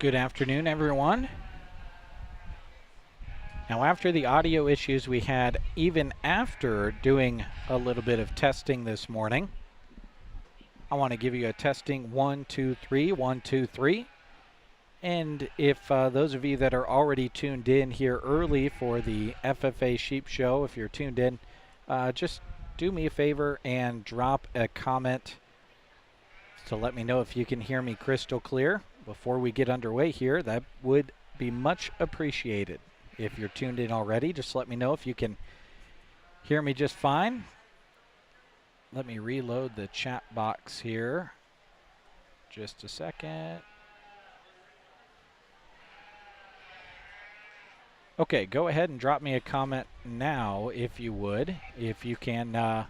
Good afternoon, everyone. Now, after the audio issues we had, even after doing a little bit of testing this morning, I want to give you a testing 1, 2, 3, 1, 2, 3. And if those of you that are already tuned in here early for the FFA Sheep Show, if you're tuned in, just do me a favor and drop a comment to let me know if you can hear me crystal clear before we get underway here. That would be much appreciated. If you're tuned in already, just let me know if you can hear me just fine. Let me reload the chat box here. Just a second. Okay, go ahead and drop me a comment now if you would, if you can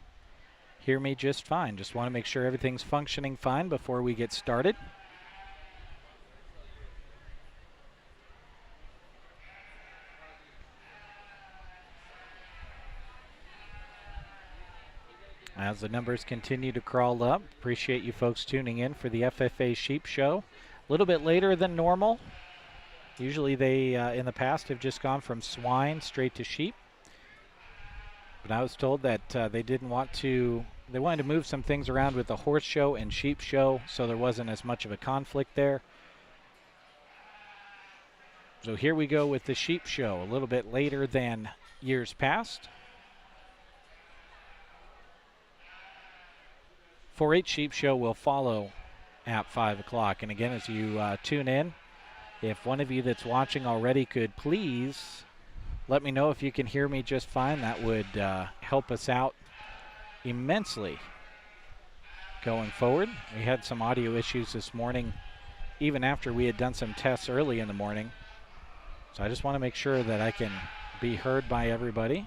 hear me just fine. Just want to make sure everything's functioning fine before we get started. As the numbers continue to crawl up, appreciate you folks tuning in for the FFA Sheep Show. A little bit later than normal. Usually they, in the past, have just gone from swine straight to sheep. But I was told that they wanted to move some things around with the horse show and sheep show, so there wasn't as much of a conflict there. So here we go with the sheep show, a little bit later than years past. 4-H Sheep Show will follow at 5 o'clock. And again, as you tune in, if one of you that's watching already could please let me know if you can hear me just fine. That would help us out immensely going forward. We had some audio issues this morning, even after we had done some tests early in the morning. So I just want to make sure that I can be heard by everybody.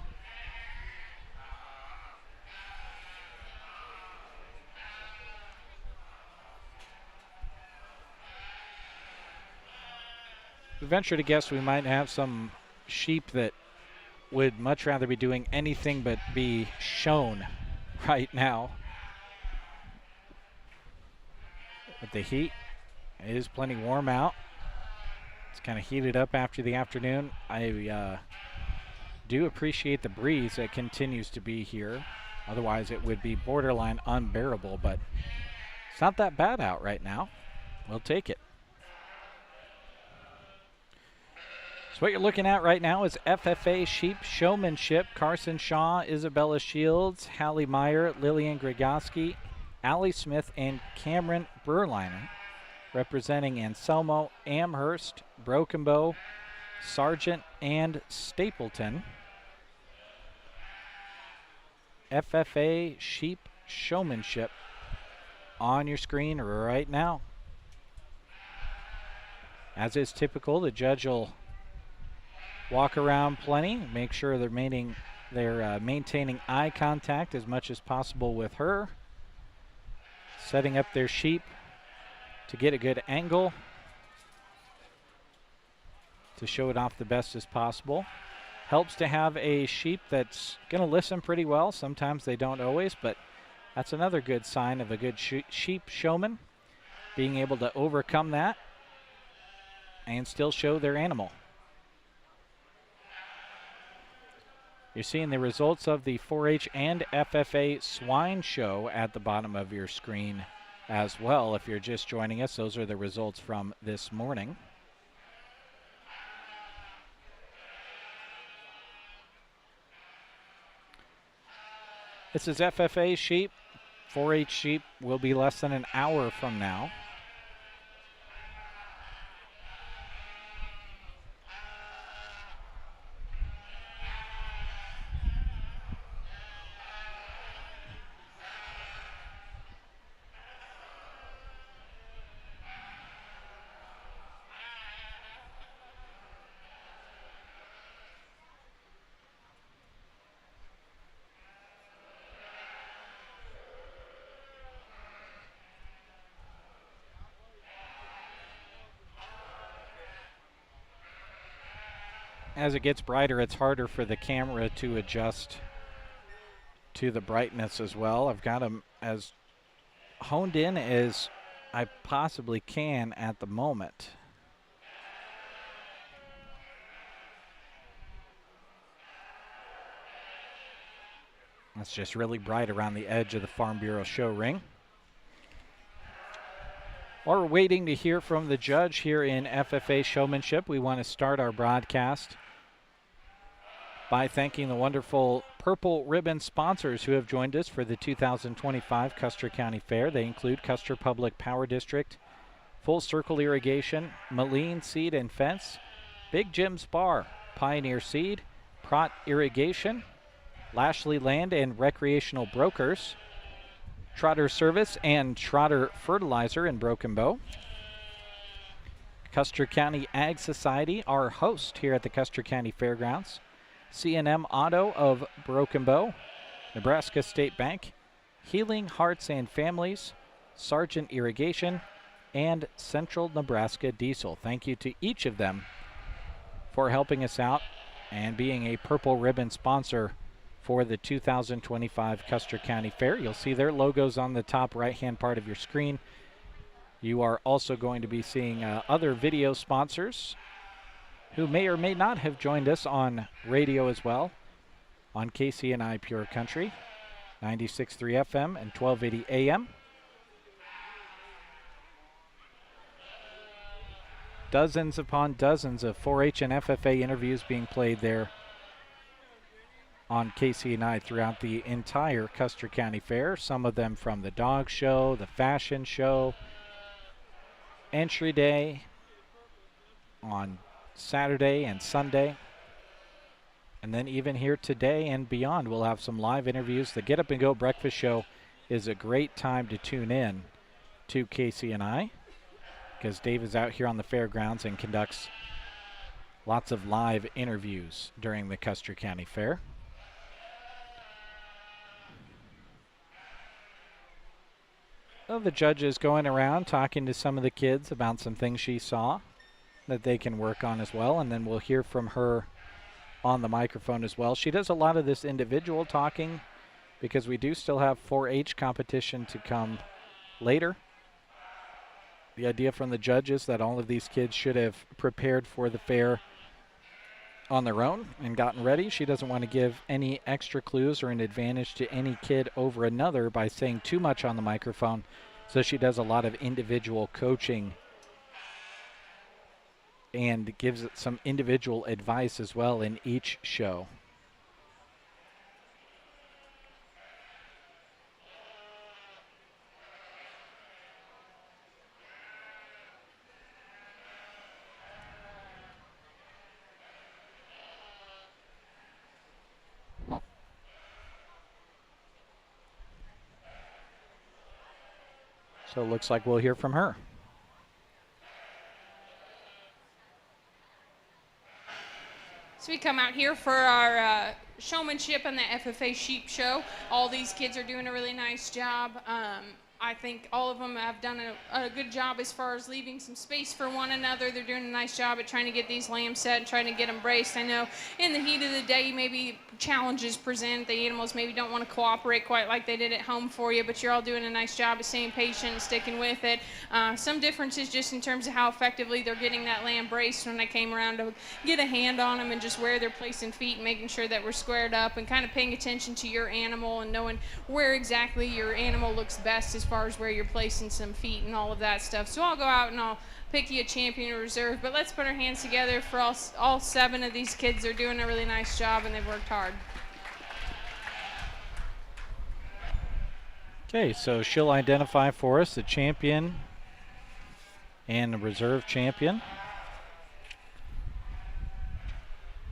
I venture to guess we might have some sheep that would much rather be doing anything but be shown right now. With the heat, it is plenty warm out. It's kind of heated up after the afternoon. I do appreciate the breeze that continues to be here. Otherwise, it would be borderline unbearable, but it's not that bad out right now. We'll take it. So what you're looking at right now is FFA Sheep Showmanship. Carson Shaw, Isabella Shields, Hallie Meyer, Lillian Gregoski, Allie Smith, and Cameron Berliner, representing Anselmo, Amherst, Broken Bow, Sargent, and Stapleton. FFA Sheep Showmanship on your screen right now. As is typical, the judge will walk around plenty, make sure they're maintaining eye contact as much as possible with her, setting up their sheep to get a good angle to show it off the best as possible. Helps to have a sheep that's going to listen pretty well. Sometimes they don't always, but that's another good sign of a good sheep showman, being able to overcome that and still show their animal. You're seeing the results of the 4-H and FFA Swine Show at the bottom of your screen as well. If you're just joining us, those are the results from this morning. This is FFA sheep. 4-H sheep will be less than an hour from now. As it gets brighter, it's harder for the camera to adjust to the brightness as well. I've got them as honed in as I possibly can at the moment. That's just really bright around the edge of the Farm Bureau show ring. While we're waiting to hear from the judge here in FFA Showmanship, we want to start our broadcast by thanking the wonderful Purple Ribbon sponsors who have joined us for the 2025 Custer County Fair. They include Custer Public Power District, Full Circle Irrigation, Moline Seed and Fence, Big Jim's Bar, Pioneer Seed, Prott Irrigation, Lashley Land and Recreational Brokers, Trotter Service and Trotter Fertilizer in Broken Bow, Custer County Ag Society, our host here at the Custer County Fairgrounds, C&M Auto of Broken Bow, Nebraska State Bank, Healing Hearts and Families, Sargent Irrigation, and Central Nebraska Diesel. Thank you to each of them for helping us out and being a Purple Ribbon sponsor for the 2025 Custer County Fair. You'll see their logos on the top right-hand part of your screen. You are also going to be seeing other video sponsors who may or may not have joined us on radio as well on KCNI Pure Country, 96.3 FM and 1280 AM. Dozens upon dozens of 4-H and FFA interviews being played there on KCNI throughout the entire Custer County Fair. Some of them from the dog show, the fashion show, entry day on Saturday and Sunday. And then even here today and beyond, we'll have some live interviews. The Get Up and Go Breakfast Show is a great time to tune in to KCNI because Dave is out here on the fairgrounds and conducts lots of live interviews during the Custer County Fair. Well, the judge is going around talking to some of the kids about some things she saw that they can work on as well, and then we'll hear from her on the microphone as well. She does a lot of this individual talking because we do still have 4-H competition to come later. The idea from the judge is that all of these kids should have prepared for the fair on their own and gotten ready. She doesn't want to give any extra clues or an advantage to any kid over another by saying too much on the microphone, so she does a lot of individual coaching and gives it some individual advice as well in each show. So it looks like we'll hear from her. So we come out here for our showmanship and the FFA Sheep Show. All these kids are doing a really nice job. I think all of them have done a good job as far as leaving some space for one another. They're doing a nice job at trying to get these lambs set and trying to get them braced. I know in the heat of the day, maybe challenges present. The animals maybe don't want to cooperate quite like they did at home for you, but you're all doing a nice job of staying patient and sticking with it. Some differences just in terms of how effectively they're getting that lamb braced when I came around to get a hand on them and just where they're placing feet and making sure that we're squared up and kind of paying attention to your animal and knowing where exactly your animal looks best as far as where you're placing some feet and all of that stuff. So I'll go out and I'll pick you a champion or reserve, but let's put our hands together for all 7 of these kids. They're doing a really nice job and they've worked hard. Okay, so she'll identify for us the champion and the reserve champion.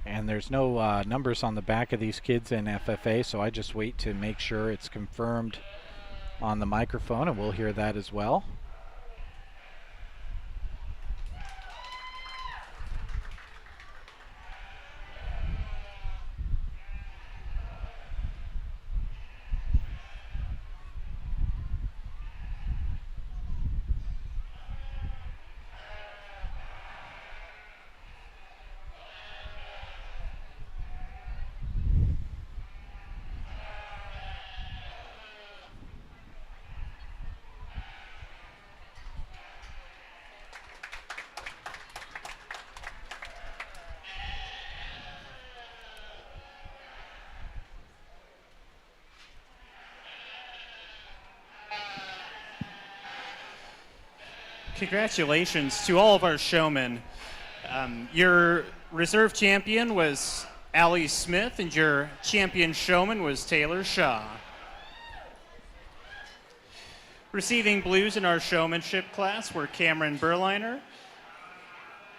And there's no numbers on the back of these kids in FFA, so I just wait to make sure it's confirmed on the microphone, and we'll hear that as well. Congratulations to all of our showmen. Your reserve champion was Allie Smith, and your champion showman was Taylor Shaw. Receiving blues in our showmanship class were Cameron Berliner,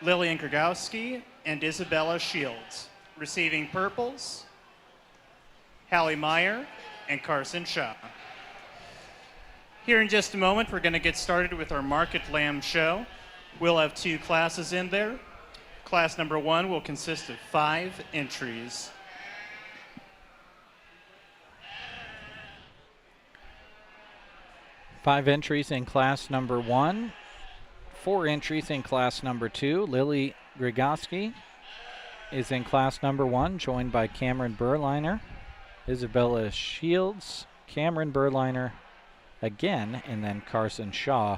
Lillian Krogowski, and Isabella Shields. Receiving purples, Hallie Meyer and Carson Shaw. Here in just a moment, we're going to get started with our Market Lamb show. We'll have 2 classes in there. Class number 1 will consist of 5 entries. Five entries in class number 1, 4 entries in class number 2. Lily Grigoski is in class number 1, joined by Cameron Berliner, Isabella Shields, Cameron Berliner again, and then Carson Shaw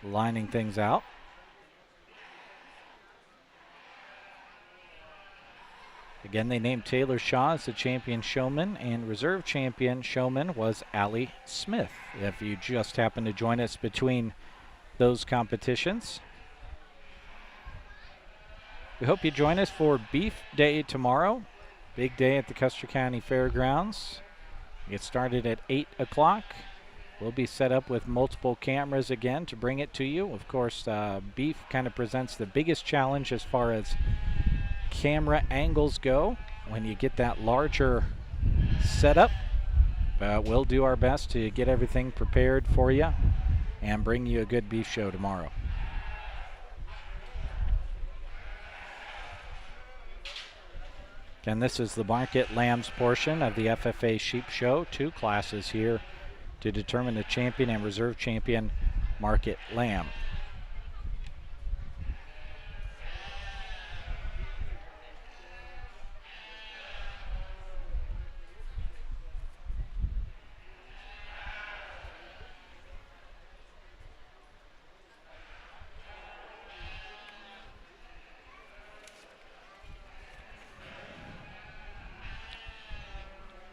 lining things out. Again, they named Taylor Shaw as the champion showman, and reserve champion showman was Allie Smith, if you just happen to join us between those competitions. We hope you join us for Beef Day tomorrow. Big day at the Custer County Fairgrounds. Get started at 8 o'clock. We'll be set up with multiple cameras again to bring it to you. Of course, beef kind of presents the biggest challenge as far as camera angles go when you get that larger setup. But we'll do our best to get everything prepared for you and bring you a good beef show tomorrow. And this is the Market Lambs portion of the FFA Sheep Show. 2 classes here to determine the champion and reserve champion Market Lamb.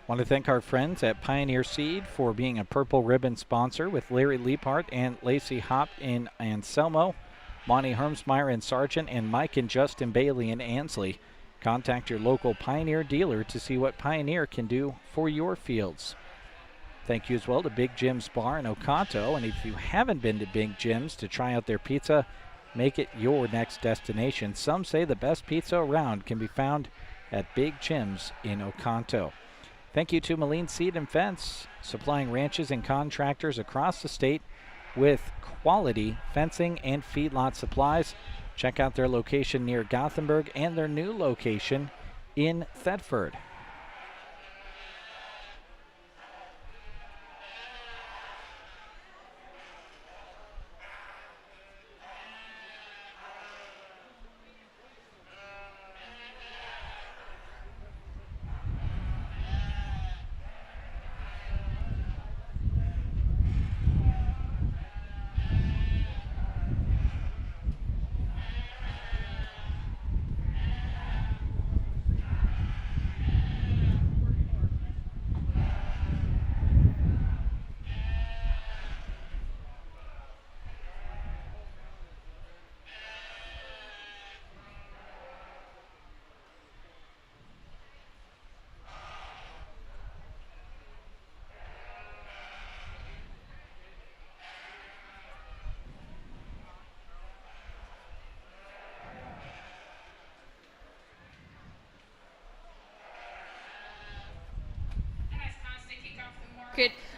Want to thank our friends at Pioneer Seed for being a Purple Ribbon sponsor, with Larry Leapart and Lacey Hopp in Anselmo, Monty Hermsmeyer in Sargent, and Mike and Justin Bailey in Ansley. Contact your local Pioneer dealer to see what Pioneer can do for your fields. Thank you as well to Big Jim's Bar in Oconto, and if you haven't been to Big Jim's to try out their pizza, make it your next destination. Some say the best pizza around can be found at Big Jim's in Oconto. Thank you to Moline Seed and Fence, supplying ranches and contractors across the state with quality fencing and feedlot supplies. Check out their location near Gothenburg and their new location in Thetford.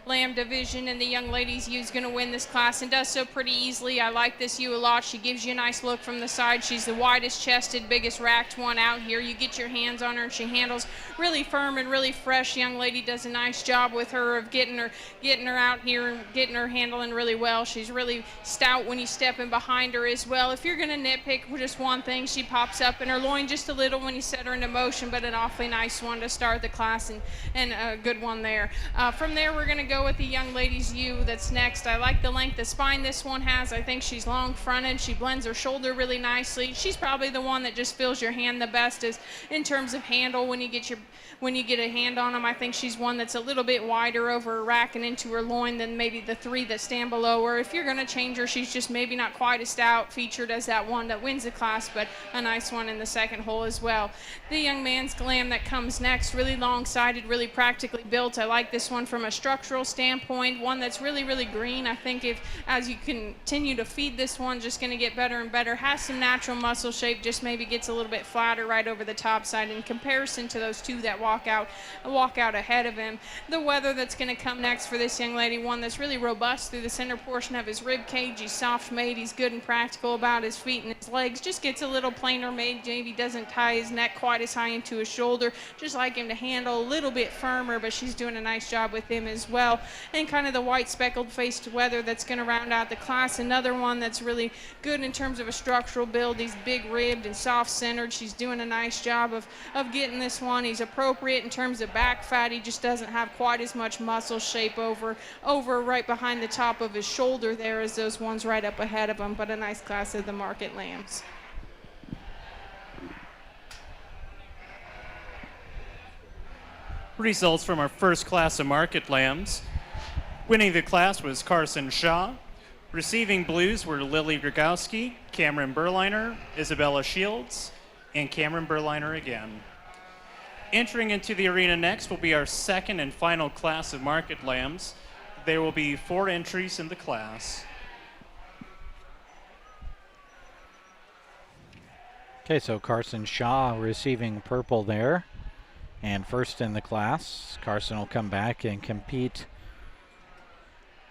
Lamb division, and the young ladies who's going to win this class and does so pretty easily. I like this ewe a lot. She gives you a nice look from the side. She's the widest chested, biggest racked one out here. You get your hands on her and she handles really firm and really fresh. Young lady does a nice job with her of getting her out here and getting her handling really well. She's really stout when you step in behind her as well. If you're going to nitpick just one thing, she pops up in her loin just a little when you set her into motion, but an awfully nice one to start the class and a good one there. From there, we're going to go go with the young lady's ewe that's next. I like the length of spine this one has. I think she's long fronted. She blends her shoulder really nicely. She's probably the one that just feels your hand the best is in terms of handle when you get a hand on them. I think she's one that's a little bit wider over her rack and into her loin than maybe the three that stand below her. If you're going to change her, she's just maybe not quite as stout featured as that one that wins the class, but a nice one in the second hole as well. The young man's lamb that comes next, really long-sided, really practically built. I like this one from a structural standpoint, one that's really, really green. I think if as you continue to feed this one, just going to get better and better. Has some natural muscle shape, just maybe gets a little bit flatter right over the top side in comparison to those two that walk out ahead of him. The weather that's going to come next for this young lady, one that's really robust through the center portion of his rib cage. He's soft made, he's good and practical about his feet and his legs, just gets a little plainer made, maybe doesn't tie his neck quite as high into his shoulder, just like him to handle a little bit firmer, but she's doing a nice job with him as well. And kind of the white speckled faced weather that's going to round out the class, another one that's really good in terms of a structural build. He's big ribbed and soft centered. She's doing a nice job of getting this one. He's appropriate in terms of back fat. He just doesn't have quite as much muscle shape over right behind the top of his shoulder there as those ones right up ahead of him, but a nice class of the market lambs. Results from our first class of market lambs. Winning the class was Carson Shaw. Receiving blues were Lily Grigowski, Cameron Berliner, Isabella Shields, and Cameron Berliner again. Entering into the arena next will be our second and final class of market lambs. There will be 4 entries in the class. Okay, so Carson Shaw receiving purple there. And first in the class, Carson will come back and compete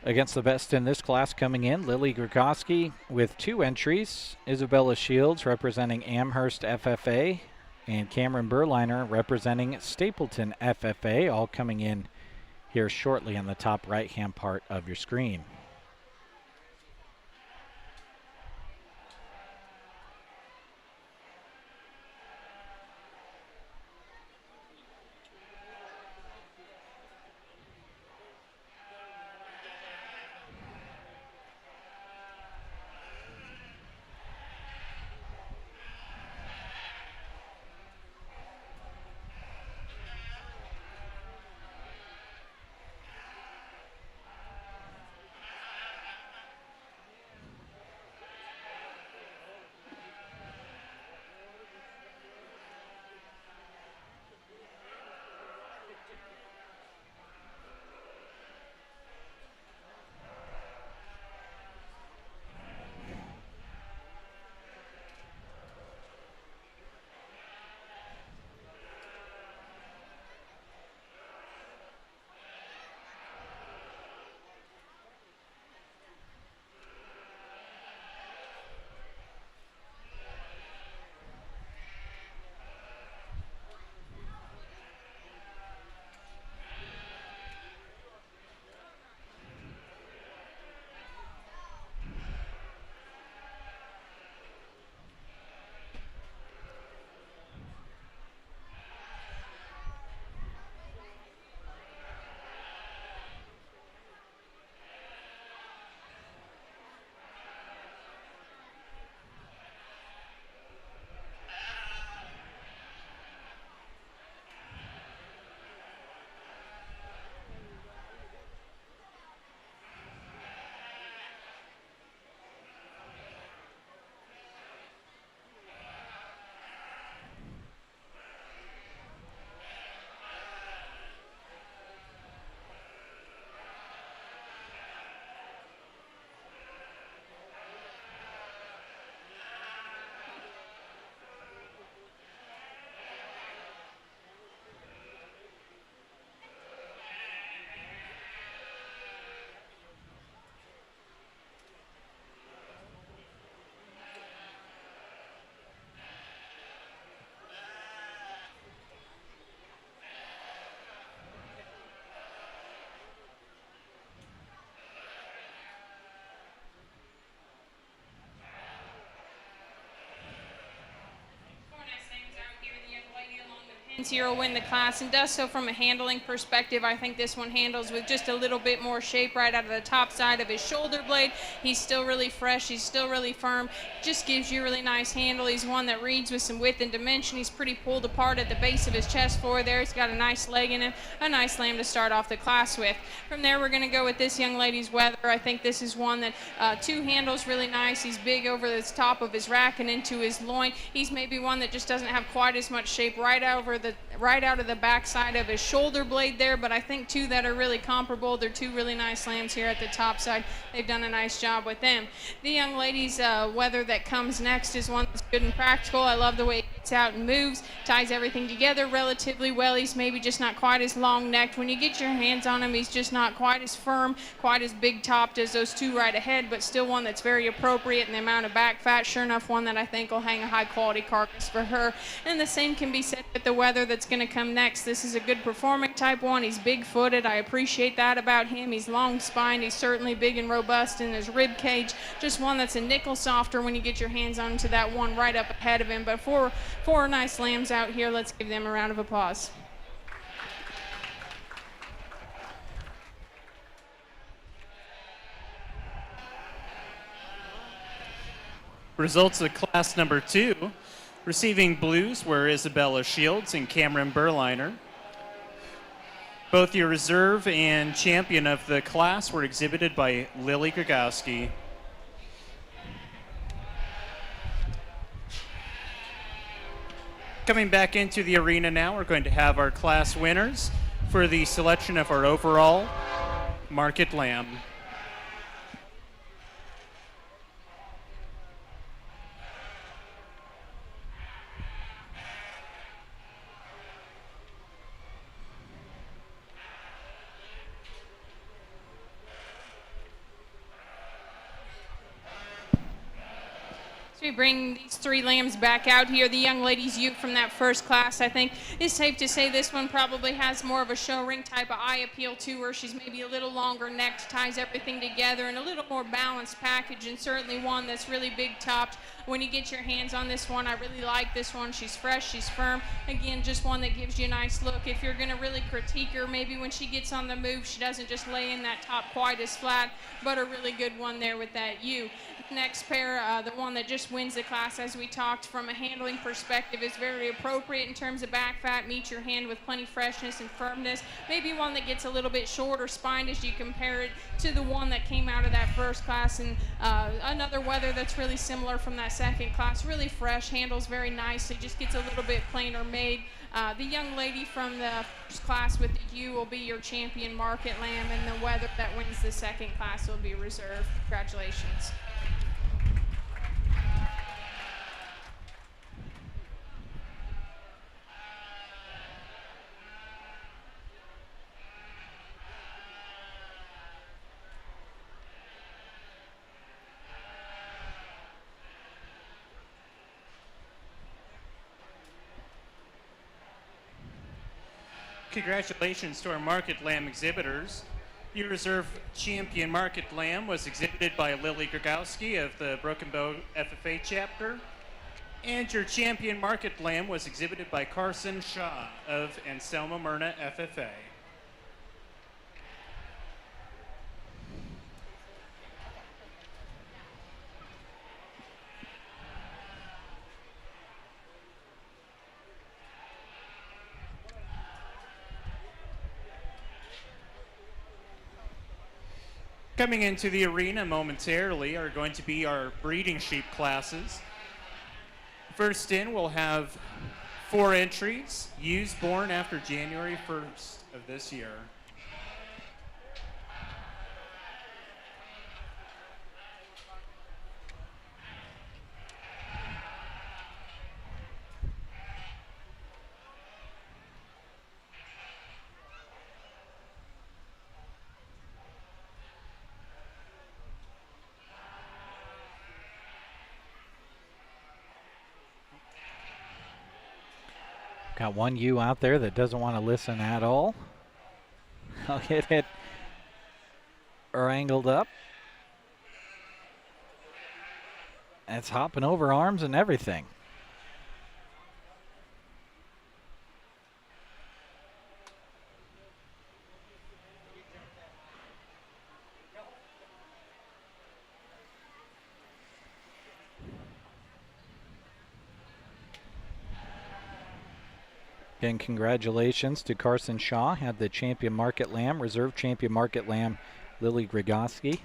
against the best in this class coming in. Lily Grigowski with 2 entries. Isabella Shields representing Amherst FFA. And Cameron Berliner representing Stapleton FFA, all coming in here shortly on the top right-hand part of your screen. here will win the class and does so from a handling perspective. I think this one handles with just a little bit more shape right out of the top side of his shoulder blade. He's still really fresh. He's still really firm. Just gives you a really nice handle. He's one that reads with some width and dimension. He's pretty pulled apart at the base of his chest floor there. He's got a nice leg in him, a nice lamb to start off the class with. From there, we're going to go with this young lady's Weather. I think this is one that two handles really nice. He's big over the top of his rack and into his loin. He's maybe one that just doesn't have quite as much shape right out of the backside of his shoulder blade there, but I think two that are really comparable. They're two really nice lambs here at the top side. They've done a nice job with them. The young lady's Weather that comes next is one that's good and practical. I love the way he gets out and moves, ties everything together relatively well. He's maybe just not quite as long-necked. When you get your hands on him, he's just not quite as firm, quite as big-topped as those two right ahead, but still one that's very appropriate in the amount of back fat. Sure enough, one that I think will hang a high-quality carcass for her. And the same can be said with the Weather that's going to come next. This is a good performing type one. He's big-footed. I appreciate that about him. He's long-spined. He's certainly big and robust in his rib cage. Just one that's a nickel softer when you get your hands onto that one right up ahead of him. But four nice lambs out here. Let's give them a round of applause. Results of class number 2. Receiving blues were Isabella Shields and Cameron Berliner. Both your reserve and champion of the class were exhibited by Lily Gragowski. Coming back into the arena now, we're going to have our class winners for the selection of our overall market lamb. We bring these three lambs back out here. The young lady's Ute from that first class, I think it's safe to say this one probably has more of a show ring type of eye appeal to her. She's maybe a little longer necked, ties everything together, and a little more balanced package, and certainly one that's really big topped. When you get your hands on this one, I really like this one. She's fresh, she's firm. Again, just one that gives you a nice look. If you're going to really critique her, maybe when she gets on the move, she doesn't just lay in that top quite as flat, but a really good one there with that ewe. Next pair, the one that just wins the class, as we talked, from a handling perspective, is very appropriate in terms of back fat, meets your hand with plenty freshness and firmness. Maybe one that gets a little bit shorter spined as you compare it to the one that came out of that first class, and another Weather that's really similar from that second class. Really fresh, handles very nicely, just gets a little bit plainer made. The young lady from the first class with the ewe will be your champion market lamb, and the Weather that wins the second class will be reserved. Congratulations. Congratulations to our market lamb exhibitors. Your reserve champion market lamb was exhibited by Lily Gragowski of the Broken Bow FFA chapter. And your champion market lamb was exhibited by Carson Shaw of Anselmo Myrna FFA. Coming into the arena momentarily are going to be our breeding sheep classes. First in, we'll have 4 entries, ewes born after January 1st of this year. Got one ewe out there that doesn't want to listen at all. I'll get it wrangled up. It's hopping over arms and everything. Again, congratulations to Carson Shaw, had the champion market lamb, reserve champion market lamb, Lily Grigoski.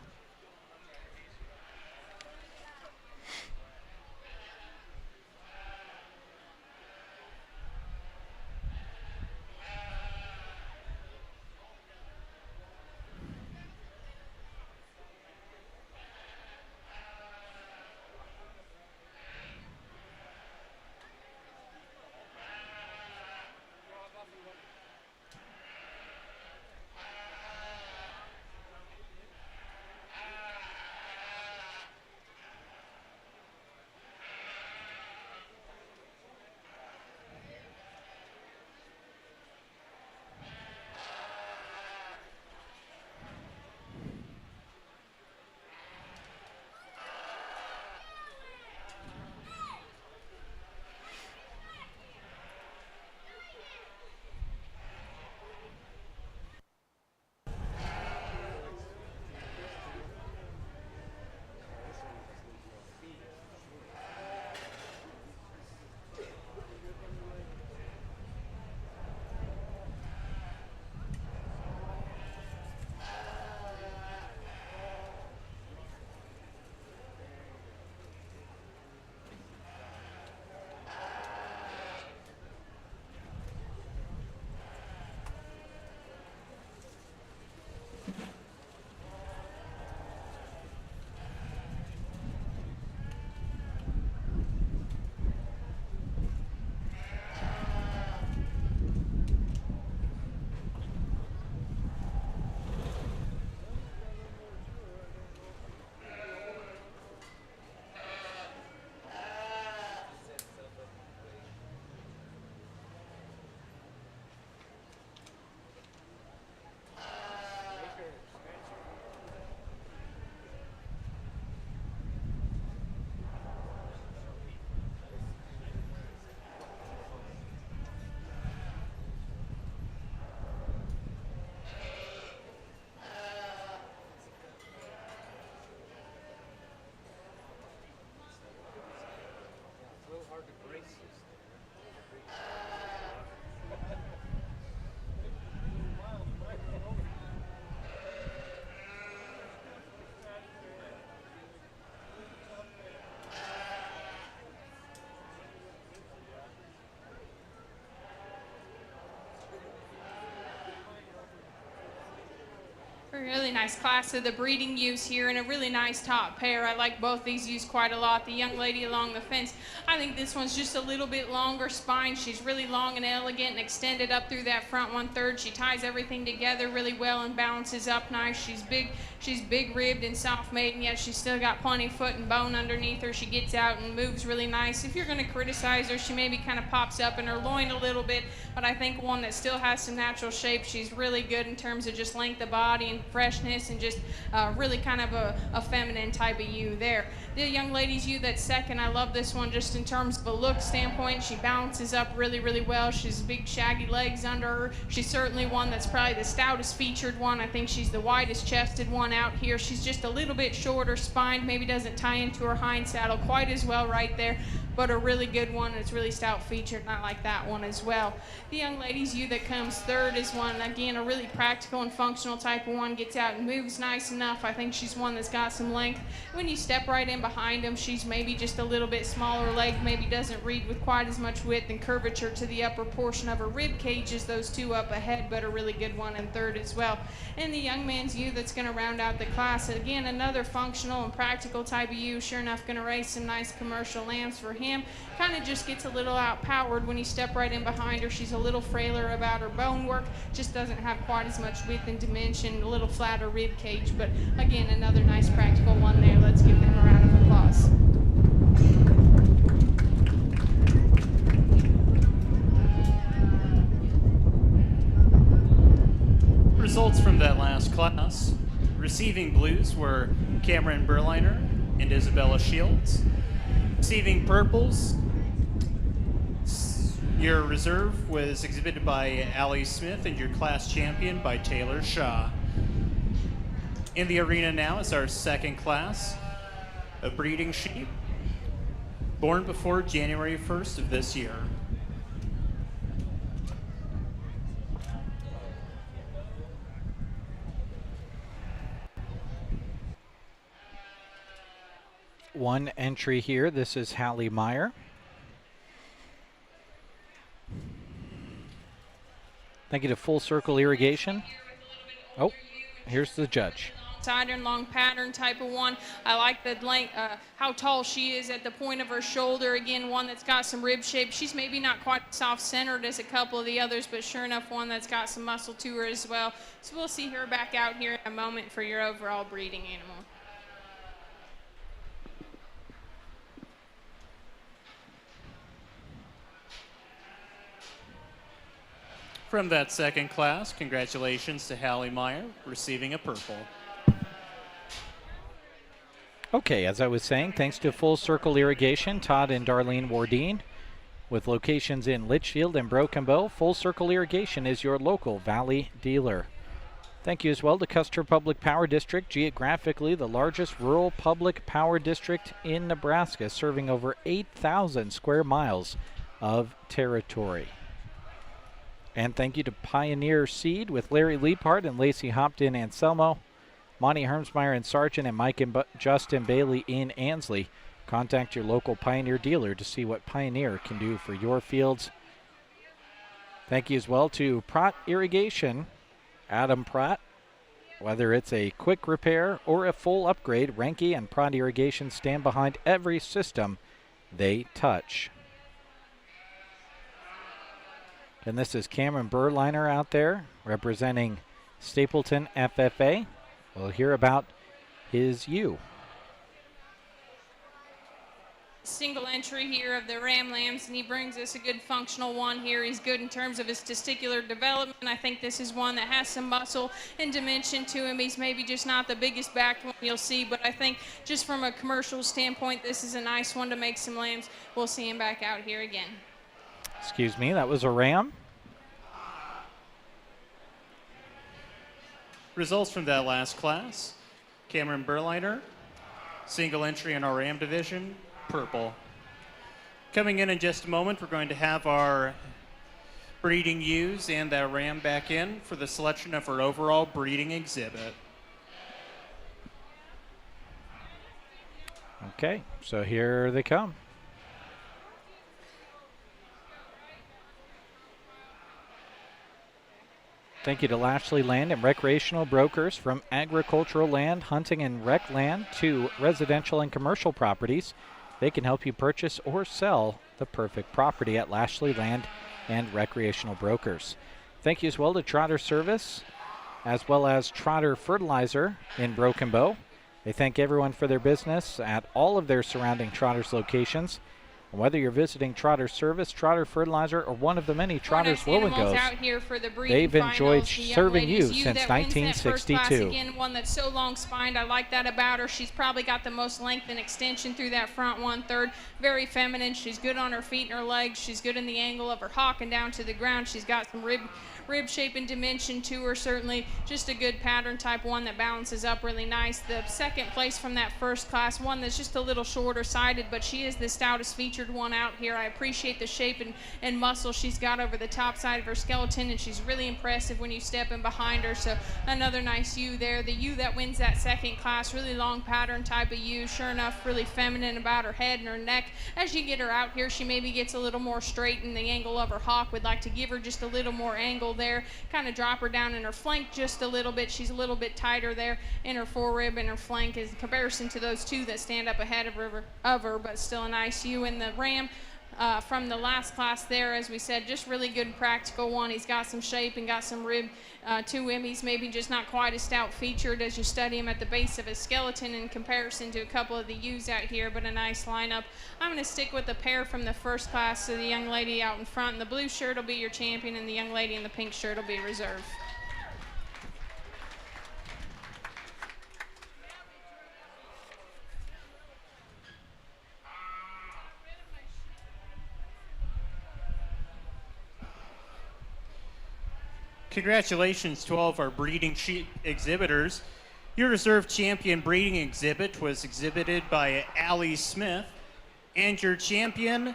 A really nice class of the breeding ewes here and a really nice top pair. I like both these ewes quite a lot. The young lady along the fence, I think this one's just a little bit longer spine. She's really long and elegant and extended up through that front 1/3. She ties everything together really well and balances up nice. She's big ribbed and soft made, and yet she's still got plenty of foot and bone underneath her. She gets out and moves really nice. If you're going to criticize her, she maybe kind of pops up in her loin a little bit, but I think one that still has some natural shape. She's really good in terms of just length of body and freshness and just really kind of a feminine type of ewe there. The young lady's ewe that's second, I love this one just in terms of a look standpoint. She balances up really, really well. She's big shaggy legs under her. She's certainly one that's probably the stoutest featured one. I think she's the widest chested one out here. She's just a little bit shorter spined, maybe doesn't tie into her hind saddle quite as well right there, but a really good one. It's really stout featured, and I like that one as well. The young lady's ewe that comes third is one, again, a really practical and functional type of one. Gets out and moves nice enough. I think she's one that's got some length. When you step right in behind them, she's maybe just a little bit smaller leg, maybe doesn't read with quite as much width and curvature to the upper portion of her rib cage as those two up ahead, but a really good one in third as well. And the young man's ewe that's going to round out the class, again, another functional and practical type of ewe. Sure enough, going to raise some nice commercial lambs for him. Kind of just gets a little outpowered when you step right in behind her. She's a little frailer about her bone work, just doesn't have quite as much width and dimension, a little flatter rib cage, but again, another nice practical one there. Let's give them a round of applause. Results from that last class. Receiving blues were Cameron Berliner and Isabella Shields. Receiving purples, your reserve was exhibited by Allie Smith and your class champion by Taylor Shaw. In the arena now is our second class, a breeding sheep, born before January 1st of this year. one entry here. This is Hallie Meyer. Thank you to Full Circle Irrigation. Oh, here's the judge. Side and long pattern type of one. I like the length, how tall she is at the point of her shoulder. Again, one that's got some rib shape. She's maybe not quite soft-centered as a couple of the others, but sure enough, one that's got some muscle to her as well. So we'll see her back out here in a moment for your overall breeding animal. From that second class, congratulations to Hallie Meyer, receiving a purple. Okay, as I was saying, thanks to Full Circle Irrigation, Todd and Darlene Wardeen, with locations in Litchfield and Broken Bow, Full Circle Irrigation is your local Valley dealer. Thank you as well to Custer Public Power District, geographically the largest rural public power district in Nebraska, serving over 8,000 square miles of territory. And thank you to Pioneer Seed with Larry Leapart and Lacey Hopton Anselmo, Monty Hermsmeyer and Sargent, and Mike and Justin Bailey in Ansley. Contact your local Pioneer dealer to see what Pioneer can do for your fields. Thank you as well to Pratt Irrigation, Adam Pratt. Whether it's a quick repair or a full upgrade, Renke and Pratt Irrigation stand behind every system they touch. And this is Cameron Berliner out there representing Stapleton FFA. We'll hear about his ewe. Single entry here of the Ram Lambs, and he brings us a good functional one here. He's good in terms of his testicular development. I think this is one that has some muscle and dimension to him. He's maybe just not the biggest backed one you'll see, but I think just from a commercial standpoint, this is a nice one to make some lambs. We'll see him back out here again. Excuse me, that was a ram. Results from that last class, Cameron Berliner, single entry in our Ram division, purple. Coming in just a moment, we're going to have our breeding ewes and that Ram back in for the selection of our overall breeding exhibit. Okay, so here they come. Thank you to Lashley Land and Recreational Brokers. From agricultural land, hunting and rec land to residential and commercial properties, they can help you purchase or sell the perfect property at Lashley Land and Recreational Brokers. Thank you as well to Trotter Service, as well as Trotter Fertilizer in Broken Bow. They thank everyone for their business at all of their surrounding Trotters locations. And whether you're visiting Trotter Service, Trotter Fertilizer, or one of the many Trotters will and goes, they've enjoyed serving you since 1962. Again, one that's so long spined. I like that about her. She's probably got the most length and extension through that front 1/3. Very feminine. She's good on her feet and her legs. She's good in the angle of her hock and down to the ground. She's got some rib shape and dimension to her. Certainly just a good pattern type one that balances up really nice. The second place from that first class, one that's just a little shorter sided, but she is the stoutest featured one out here. I appreciate the shape and muscle she's got over the top side of her skeleton, and she's really impressive when you step in behind her. So another nice ewe there. The ewe that wins that second class, really long pattern type of ewe. Sure enough, really feminine about her head and her neck. As you get her out here, she maybe gets a little more straight in the angle of her hock. We'd like to give her just a little more angle there, kind of drop her down in her flank just a little bit. She's a little bit tighter there in her forerib and her flank in comparison to those two that stand up ahead of her, but still a nice ewe. In the Ram from the last class there, as we said, just really good practical one. He's got some shape and got some rib to him. He's maybe just not quite as stout featured as you study him at the base of his skeleton in comparison to a couple of the ewes out here, but a nice lineup. I'm going to stick with the pair from the first class. So the young lady out in front in the blue shirt will be your champion, and the young lady in the pink shirt will be reserve. Congratulations to all of our breeding sheep exhibitors. Your reserve champion breeding exhibit was exhibited by Allie Smith, and your champion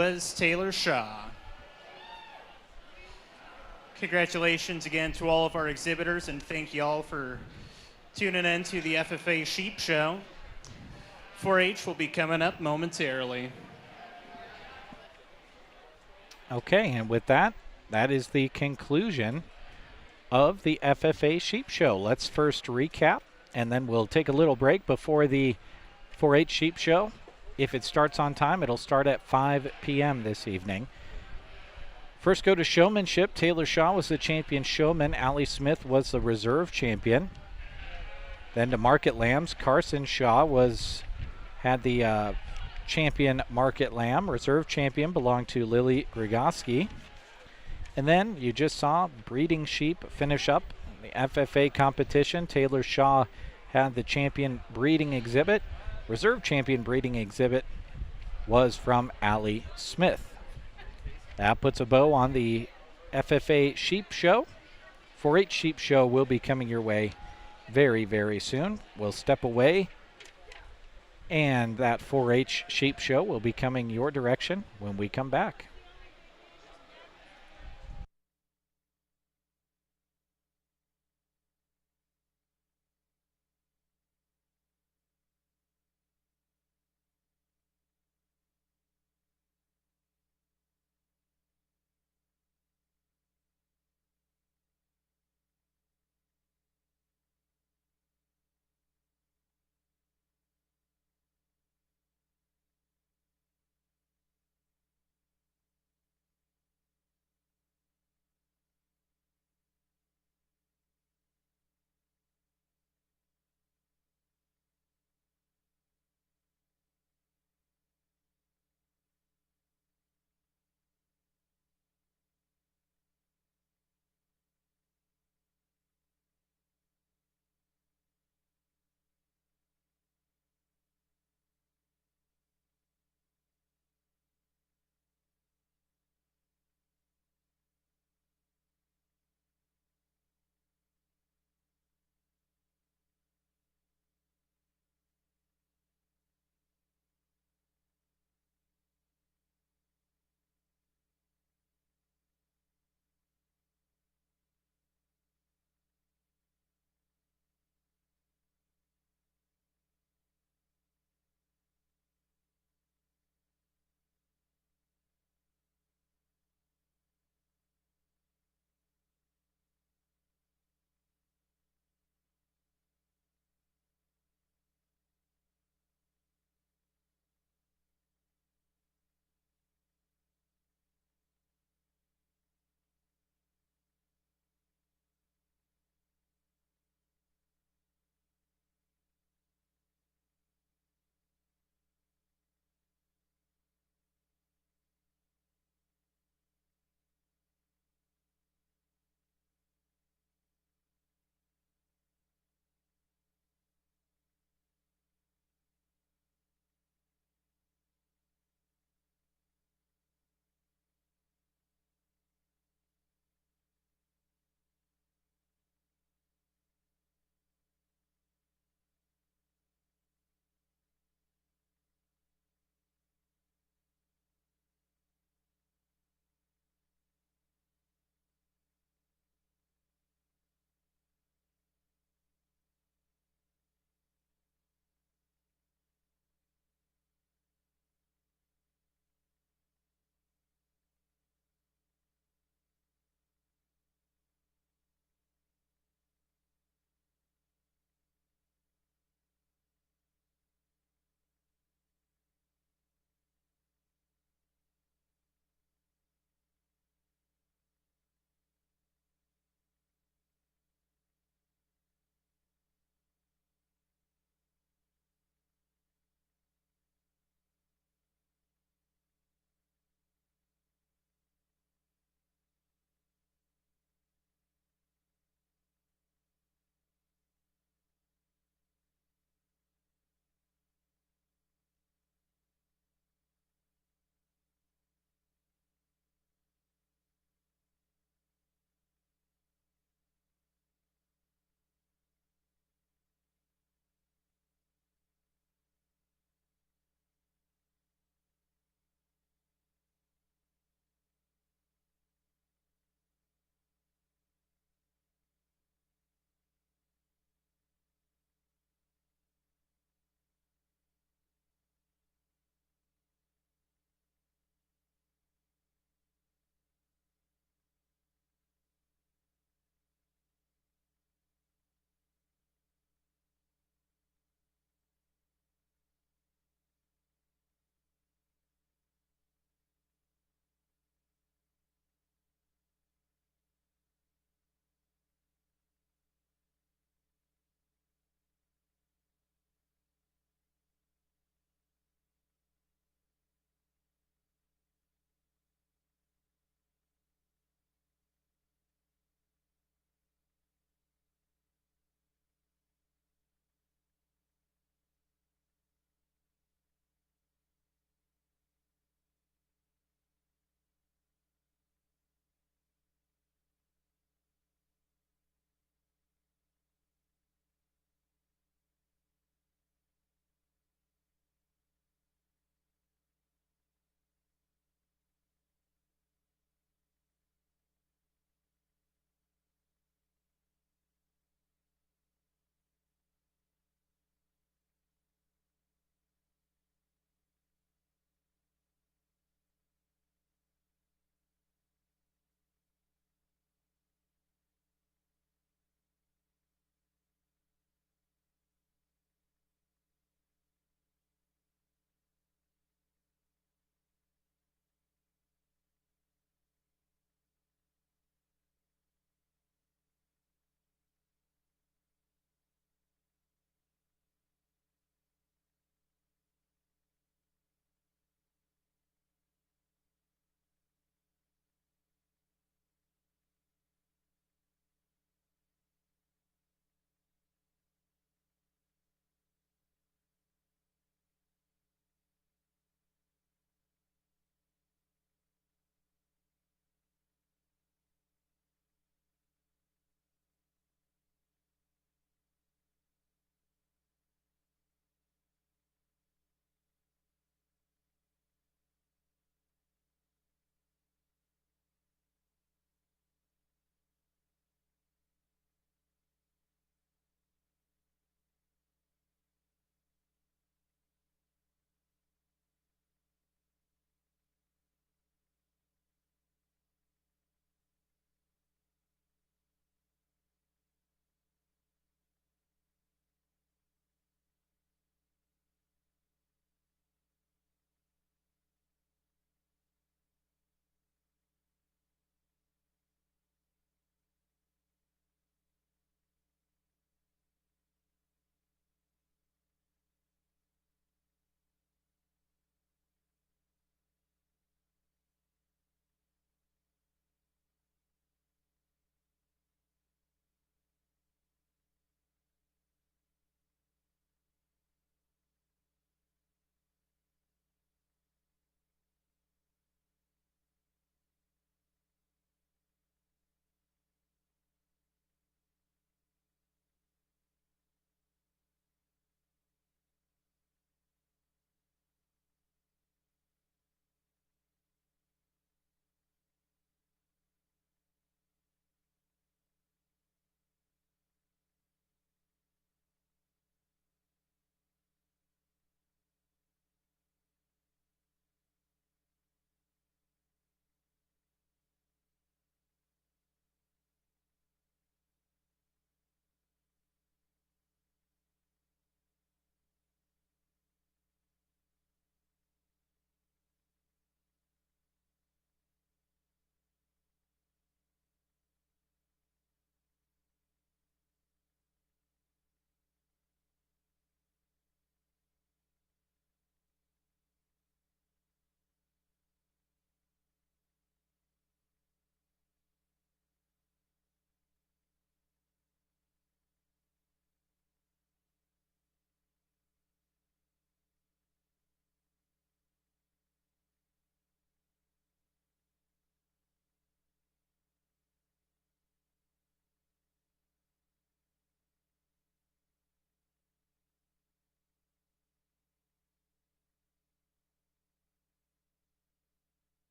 was Taylor Shaw. Congratulations again to all of our exhibitors, and thank you all for tuning in to the FFA Sheep Show. 4-H will be coming up momentarily. Okay, and with that, that is the conclusion of the FFA Sheep Show. Let's first recap, and then we'll take a little break before the 4-H Sheep Show. If it starts on time, it'll start at 5 p.m. this evening. First go to showmanship. Taylor Shaw was the champion showman. Allie Smith was the reserve champion. Then to market lambs, Carson Shaw had the champion market lamb. Reserve champion belonged to Lily Grigoski. And then you just saw breeding sheep finish up the FFA competition. Taylor Shaw had the champion breeding exhibit. Reserve champion breeding exhibit was from Allie Smith. That puts a bow on the FFA Sheep Show. 4-H Sheep Show will be coming your way very, very soon. We'll step away, and that 4-H Sheep Show will be coming your direction when we come back.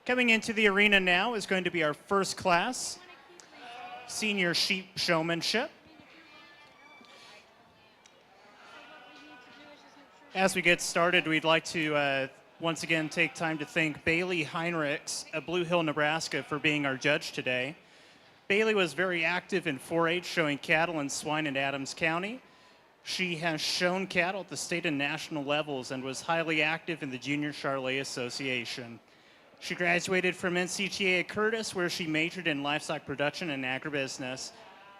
Coming into the arena now is going to be our first class, Senior Sheep Showmanship. As we get started, we'd like to once again take time to thank Bailey Heinrichs of Blue Hill, Nebraska for being our judge today. Bailey was very active in 4-H showing cattle and swine in Adams County. She has shown cattle at the state and national levels and was highly active in the Junior Charolais Association. She graduated from NCGA at Curtis, where she majored in livestock production and agribusiness.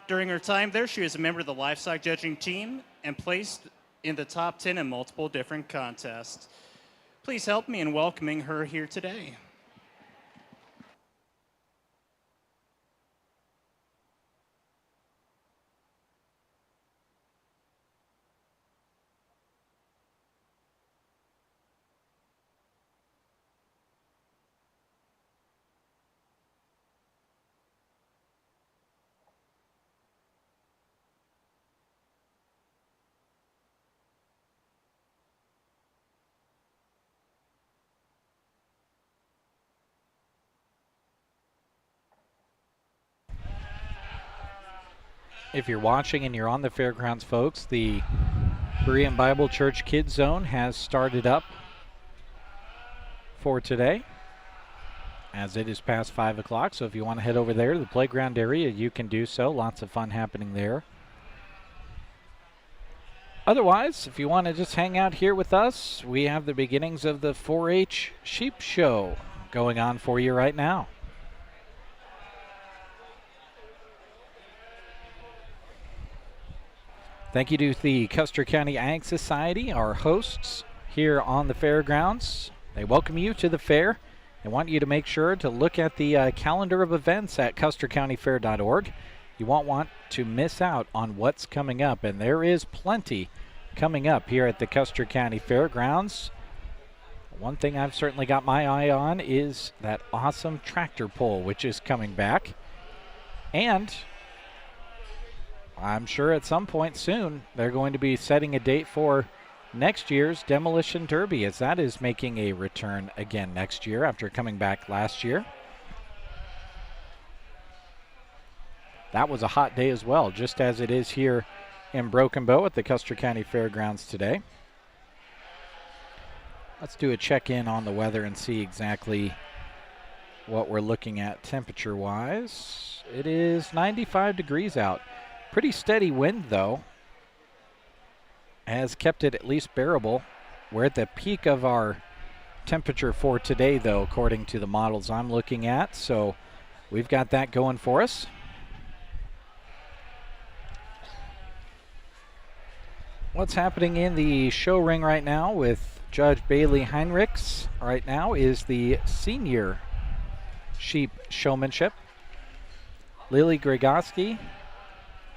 During her time there, she was a member of the livestock judging team and placed in the top 10 in multiple different contests. Please help me in welcoming her here today. If you're watching and you're on the fairgrounds, folks, the Berean Bible Church Kids Zone has started up for today, as it is past 5 o'clock. So if you want to head over there to the playground area, you can do so. Lots of fun happening there. Otherwise, if you want to just hang out here with us, we have the beginnings of the 4-H Sheep Show going on for you right now. Thank you to the Custer County Ag Society, our hosts here on the fairgrounds. They welcome you to the fair. They want you to make sure to look at the calendar of events at custercountyfair.org. You won't want to miss out on what's coming up, and there is plenty coming up here at the Custer County Fairgrounds. One thing I've certainly got my eye on is that awesome tractor pull, which is coming back. And I'm sure at some point soon they're going to be setting a date for next year's Demolition Derby, as that is making a return again next year after coming back last year. That was a hot day as well, just as it is here in Broken Bow at the Custer County Fairgrounds today. Let's do a check-in on the weather and see exactly what we're looking at temperature-wise. It is 95 degrees out. Pretty steady wind, though, has kept it at least bearable. We're at the peak of our temperature for today, though, according to the models I'm looking at. So we've got that going for us. What's happening in the show ring right now with Judge Bailey Heinrichs right now is the Senior Sheep Showmanship. Lily Gregoski,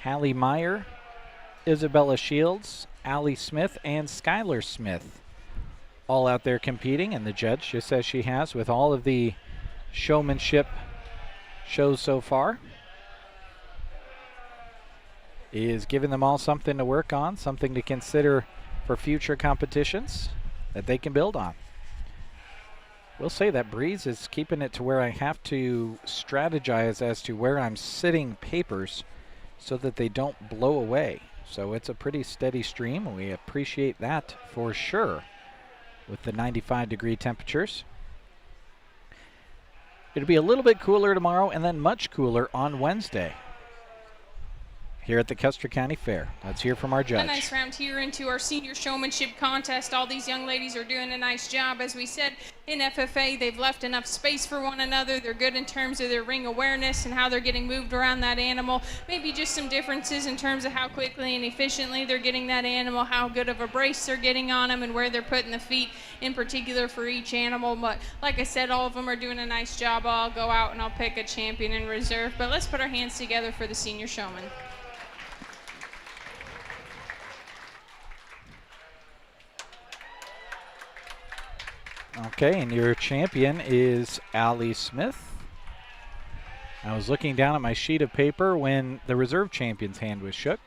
Hallie Meyer, Isabella Shields, Allie Smith, and Skylar Smith all out there competing, and the judge, just as she has with all of the showmanship shows so far, is giving them all something to work on, something to consider for future competitions that they can build on. We'll say that breeze is keeping it to where I have to strategize as to where I'm sitting papers so that they don't blow away. So it's a pretty steady stream, and we appreciate that for sure with the 95-degree temperatures. It'll be a little bit cooler tomorrow and then much cooler on Wednesday here at the Custer County Fair. Let's hear from our judge. A nice round here into our senior showmanship contest. All these young ladies are doing a nice job. As we said, in FFA, they've left enough space for one another. They're good in terms of their ring awareness and how they're getting moved around that animal. Maybe just some differences in terms of how quickly and efficiently they're getting that animal, how good of a brace they're getting on them, and where they're putting the feet in particular for each animal. But like I said, all of them are doing a nice job. I'll go out and I'll pick a champion in reserve. But let's put our hands together for the senior showman. Okay, and your champion is Allie Smith. I was looking down at my sheet of paper when the reserve champion's hand was shook,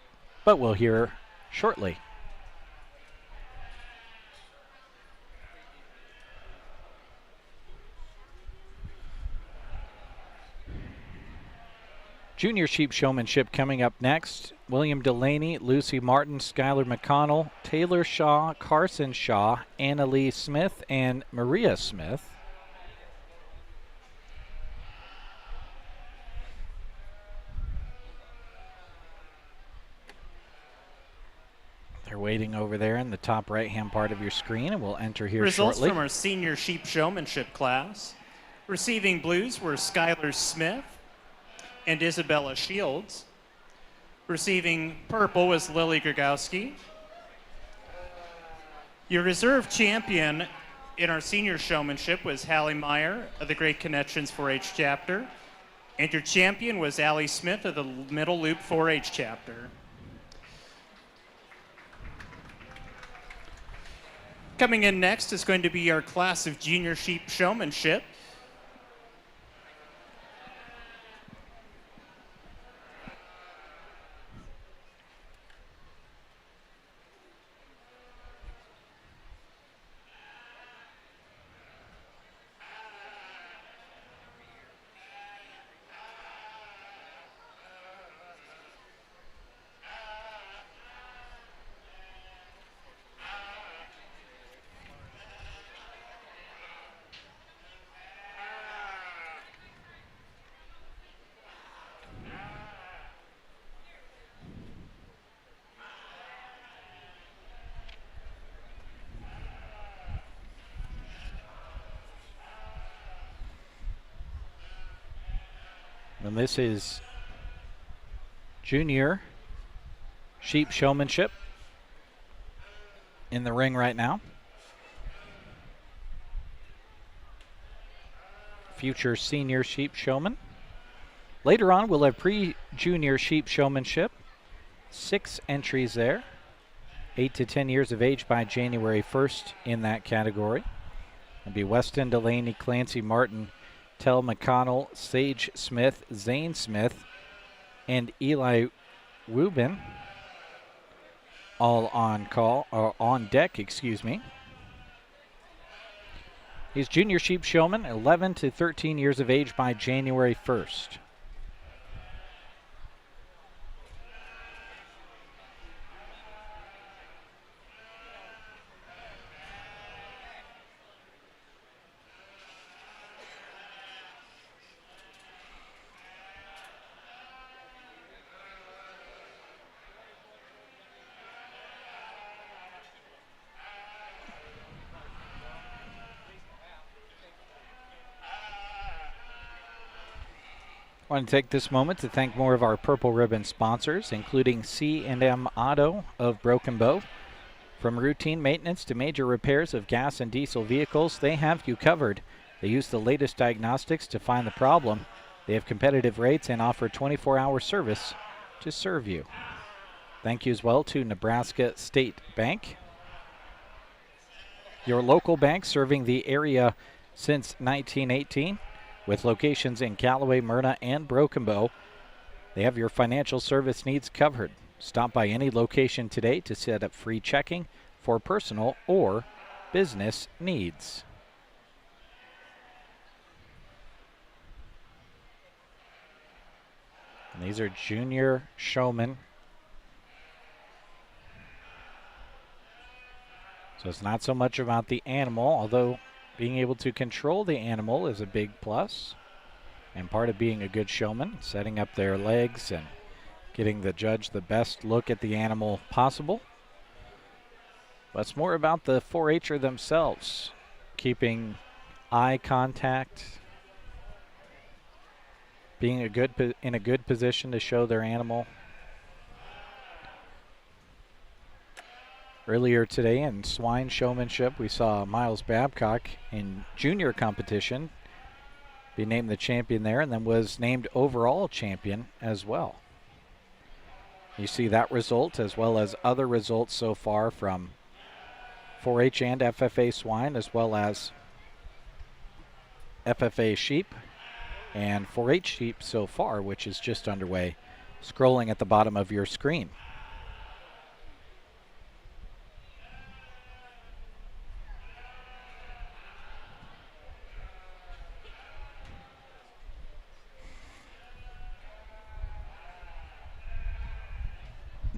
but we'll hear shortly. Junior sheep showmanship coming up next. William Delaney, Lucy Martin, Skylar McConnell, Taylor Shaw, Carson Shaw, Anna Lee Smith, and Maria Smith. They're waiting over there in the top right-hand part of your screen, and we'll enter here Results shortly. from our senior sheep showmanship class. Receiving blues were Skylar Smith and Isabella Shields. Receiving purple was Lily Grigowski. Your reserve champion in our senior showmanship was Hallie Meyer of the Great Connections 4-H chapter. And your champion was Allie Smith of the Middle Loop 4-H chapter. Coming in next is going to be our class of junior sheep showmanship. And this is junior sheep showmanship in the ring right now. Future senior sheep showman. Later on, we'll have pre-junior sheep showmanship. 6 entries there. 8 to 10 years of age by January 1st in that category. It'll be Weston Delaney, Clancy Martin, Tell McConnell, Sage Smith, Zane Smith, and Eli Rubin, all on call, or on deck, excuse me. He's junior sheep showman, 11 to 13 years of age by January 1st. I want to take this moment to thank more of our Purple Ribbon sponsors, including C&M Auto of Broken Bow. From routine maintenance to major repairs of gas and diesel vehicles, they have you covered. They use the latest diagnostics to find the problem. They have competitive rates and offer 24-hour service to serve you. Thank you as well to Nebraska State Bank, your local bank serving the area since 1918. With locations in Callaway, Myrna, and Broken Bow, they have your financial service needs covered. Stop by any location today to set up free checking for personal or business needs. And these are junior showmen. So it's not so much about the animal, although being able to control the animal is a big plus, and part of being a good showman, setting up their legs and getting the judge the best look at the animal possible. But it's more about the 4-H'er themselves, keeping eye contact, being in a good position to show their animal. Earlier today in swine showmanship, we saw Miles Babcock in junior competition be named the champion there, and then was named overall champion as well. You see that result as well as other results so far from 4-H and FFA swine, as well as FFA sheep and 4-H sheep so far, which is just underway, scrolling at the bottom of your screen.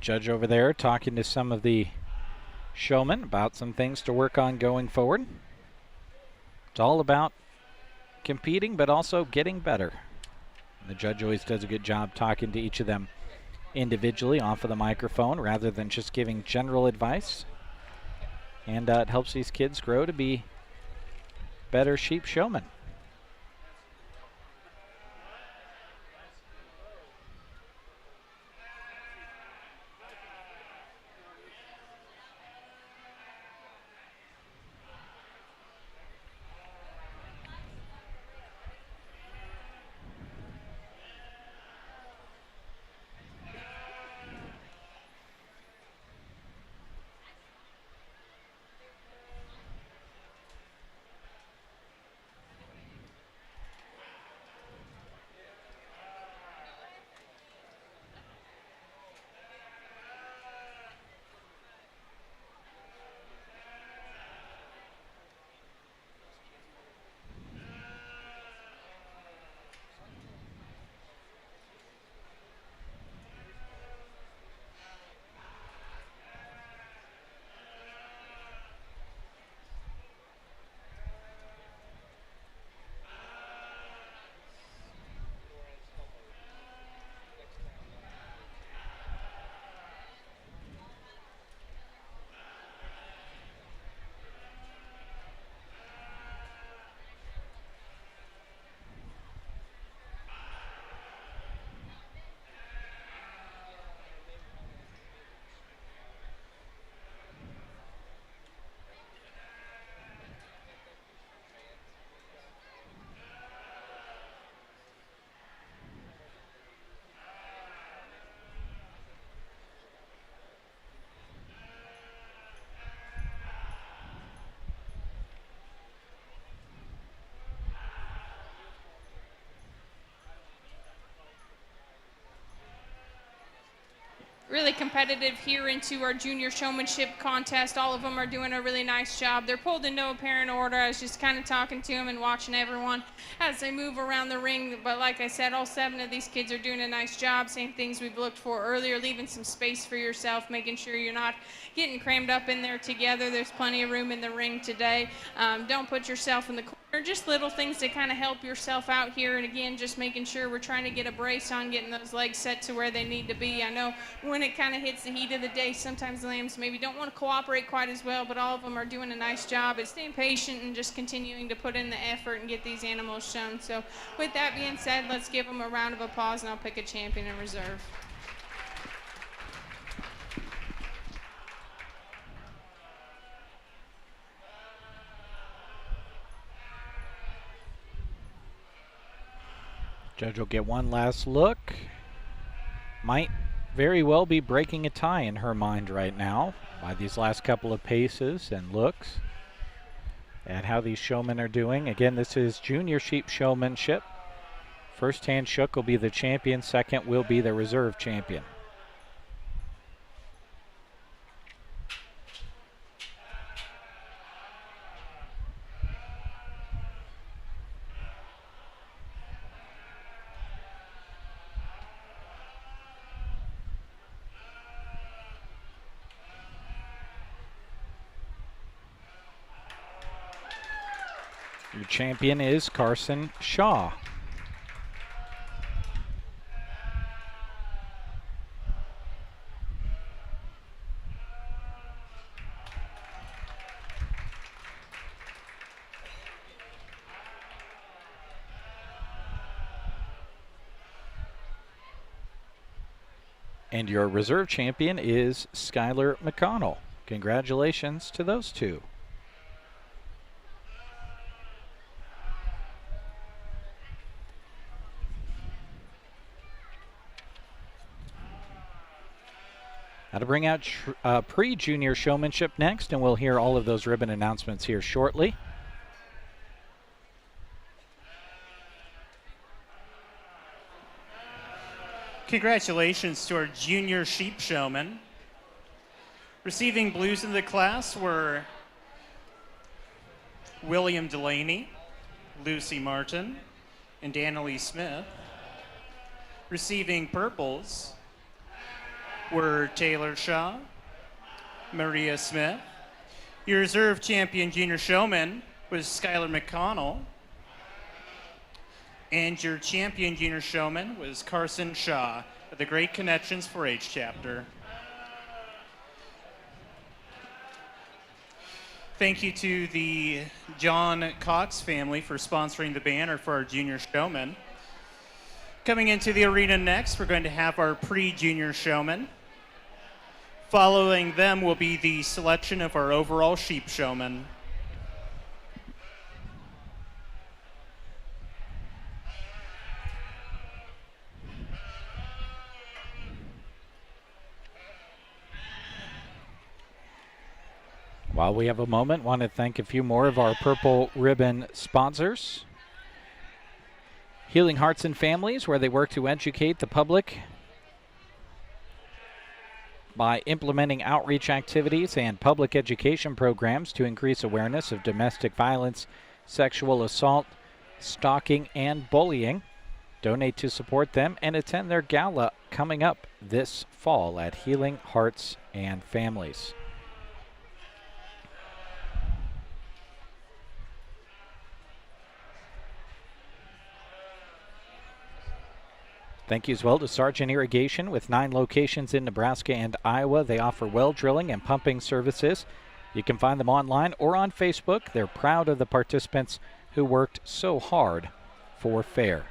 Judge over there talking to some of the showmen about some things to work on going forward. It's all about competing, but also getting better. And the judge always does a good job talking to each of them individually off of the microphone rather than just giving general advice. And it helps these kids grow to be better sheep showmen. Really competitive here into our junior showmanship contest. All of them are doing a really nice job. They're pulled in no apparent order. I was just kind of talking to them and watching everyone as they move around the ring. But like I said, all 7 of these kids are doing a nice job. Same things we've looked for earlier, leaving some space for yourself, making sure you're not getting crammed up in there together. There's plenty of room in the ring today. Don't put yourself in the corner. Just little things to kind of help yourself out here. And again, just making sure we're trying to get a brace on, getting those legs set to where they need to be. I know when it kind of hits the heat of the day, sometimes the lambs maybe don't want to cooperate quite as well, but all of them are doing a nice job at staying patient and just continuing to put in the effort and get these animals shown. So with that being said, let's give them a round of applause, and I'll pick a champion in reserve. Judge will get one last look. Might very well be breaking a tie in her mind right now by these last couple of paces and looks at how these showmen are doing. Again, this is junior sheep showmanship. First hand shook will be the champion. Second will be the reserve champion. Your champion is Carson Shaw. And your reserve champion is Skylar McConnell. Congratulations to those two. Now to bring out pre-junior showmanship next, and we'll hear all of those ribbon announcements here shortly. Congratulations to our junior sheep showmen. Receiving blues in the class were William Delaney, Lucy Martin, and Danielle Smith. Receiving purples were Taylor Shaw, Maria Smith. Your reserve champion junior showman was Skylar McConnell. And your champion junior showman was Carson Shaw of the Great Connections 4-H chapter. Thank you to the John Cox family for sponsoring the banner for our junior showman. Coming into the arena next, we're going to have our pre-junior showman. Following them will be the selection of our overall sheep showman. While we have a moment, want to thank a few more of our Purple Ribbon sponsors. Healing Hearts and Families, where they work to educate the public by implementing outreach activities and public education programs to increase awareness of domestic violence, sexual assault, stalking, and bullying. Donate to support them and attend their gala coming up this fall at Healing Hearts and Families. Thank you as well to Sargent Irrigation with 9 locations in Nebraska and Iowa. They offer well drilling and pumping services. You can find them online or on Facebook. They're proud of the participants who worked so hard for fair.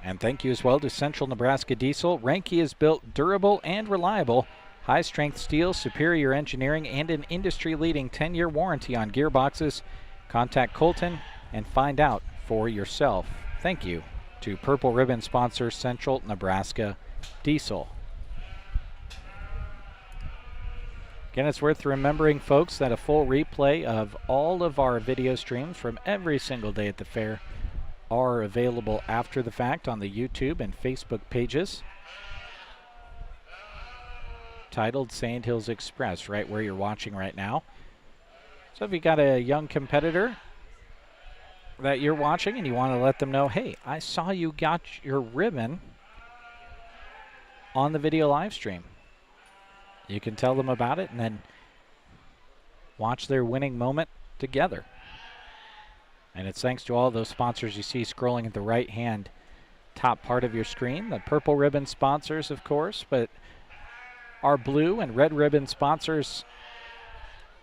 And thank you as well to Central Nebraska Diesel. Ranke is built durable and reliable. High-strength steel, superior engineering, and an industry-leading 10-year warranty on gearboxes. Contact Colton and find out for yourself. Thank you to Purple Ribbon sponsor Central Nebraska Diesel. Again, it's worth remembering, folks, that a full replay of all of our video streams from every single day at the fair are available after the fact on the YouTube and Facebook pages, titled Sand Hills Express, right where you're watching right now. So if you got a young competitor that you're watching and you want to let them know, hey, I saw you got your ribbon on the video live stream, you can tell them about it and then watch their winning moment together. And it's thanks to all those sponsors you see scrolling at the right hand top part of your screen. The Purple Ribbon sponsors, of course, but our blue and red ribbon sponsors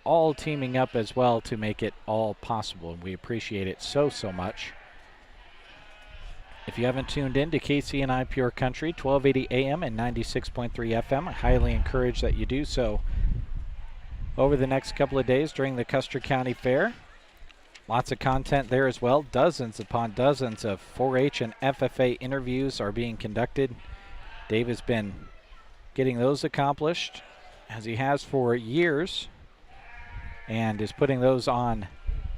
all teaming up as well to make it all possible, and we appreciate it so much. If you haven't tuned in to KCNI Pure Country, 1280 AM and 96.3 FM, I highly encourage that you do so over the next couple of days during the Custer County Fair. Lots of content there as well. Dozens upon dozens of 4-H and FFA interviews are being conducted. Dave has been getting those accomplished, as he has for years, and is putting those on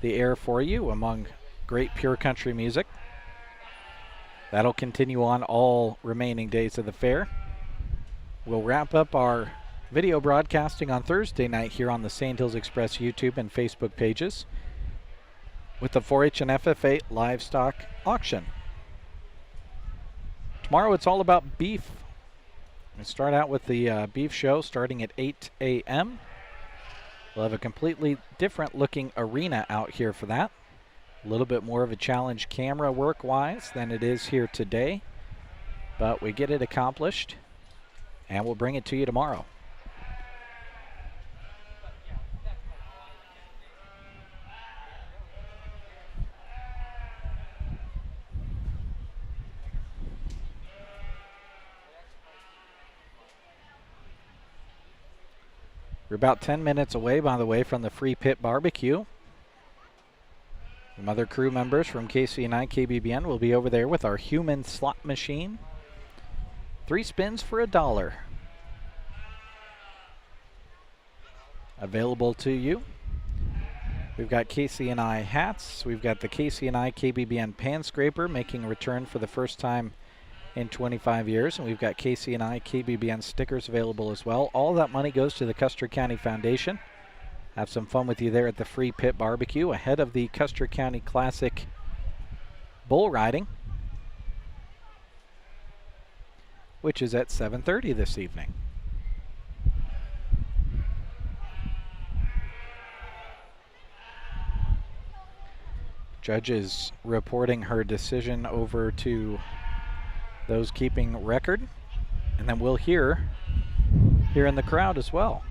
the air for you among great pure country music. That'll continue on all remaining days of the fair. We'll wrap up our video broadcasting on Thursday night here on the Sand Hills Express YouTube and Facebook pages with the 4-H and FFA livestock auction. Tomorrow it's all about beef. We start out with the beef show starting at 8 a.m. We'll have a completely different looking arena out here for that. A little bit more of a challenge camera work wise than it is here today, but we get it accomplished and we'll bring it to you tomorrow. We're about 10 minutes away, by the way, from the free pit barbecue. Some other crew members from KCNI KBBN will be over there with our human slot machine. 3 spins for $1. Available to you. We've got KCNI hats. We've got the KCNI KBBN pan scraper making a return for the first time in 25 years, and we've got KCNI KBBN stickers available as well. All that money goes to the Custer County Foundation. Have some fun with you there at the free pit barbecue ahead of the Custer County Classic bull riding. which is at 7:30 this evening. Judge is reporting her decision over to those keeping record, and then we'll hear here in the crowd as well.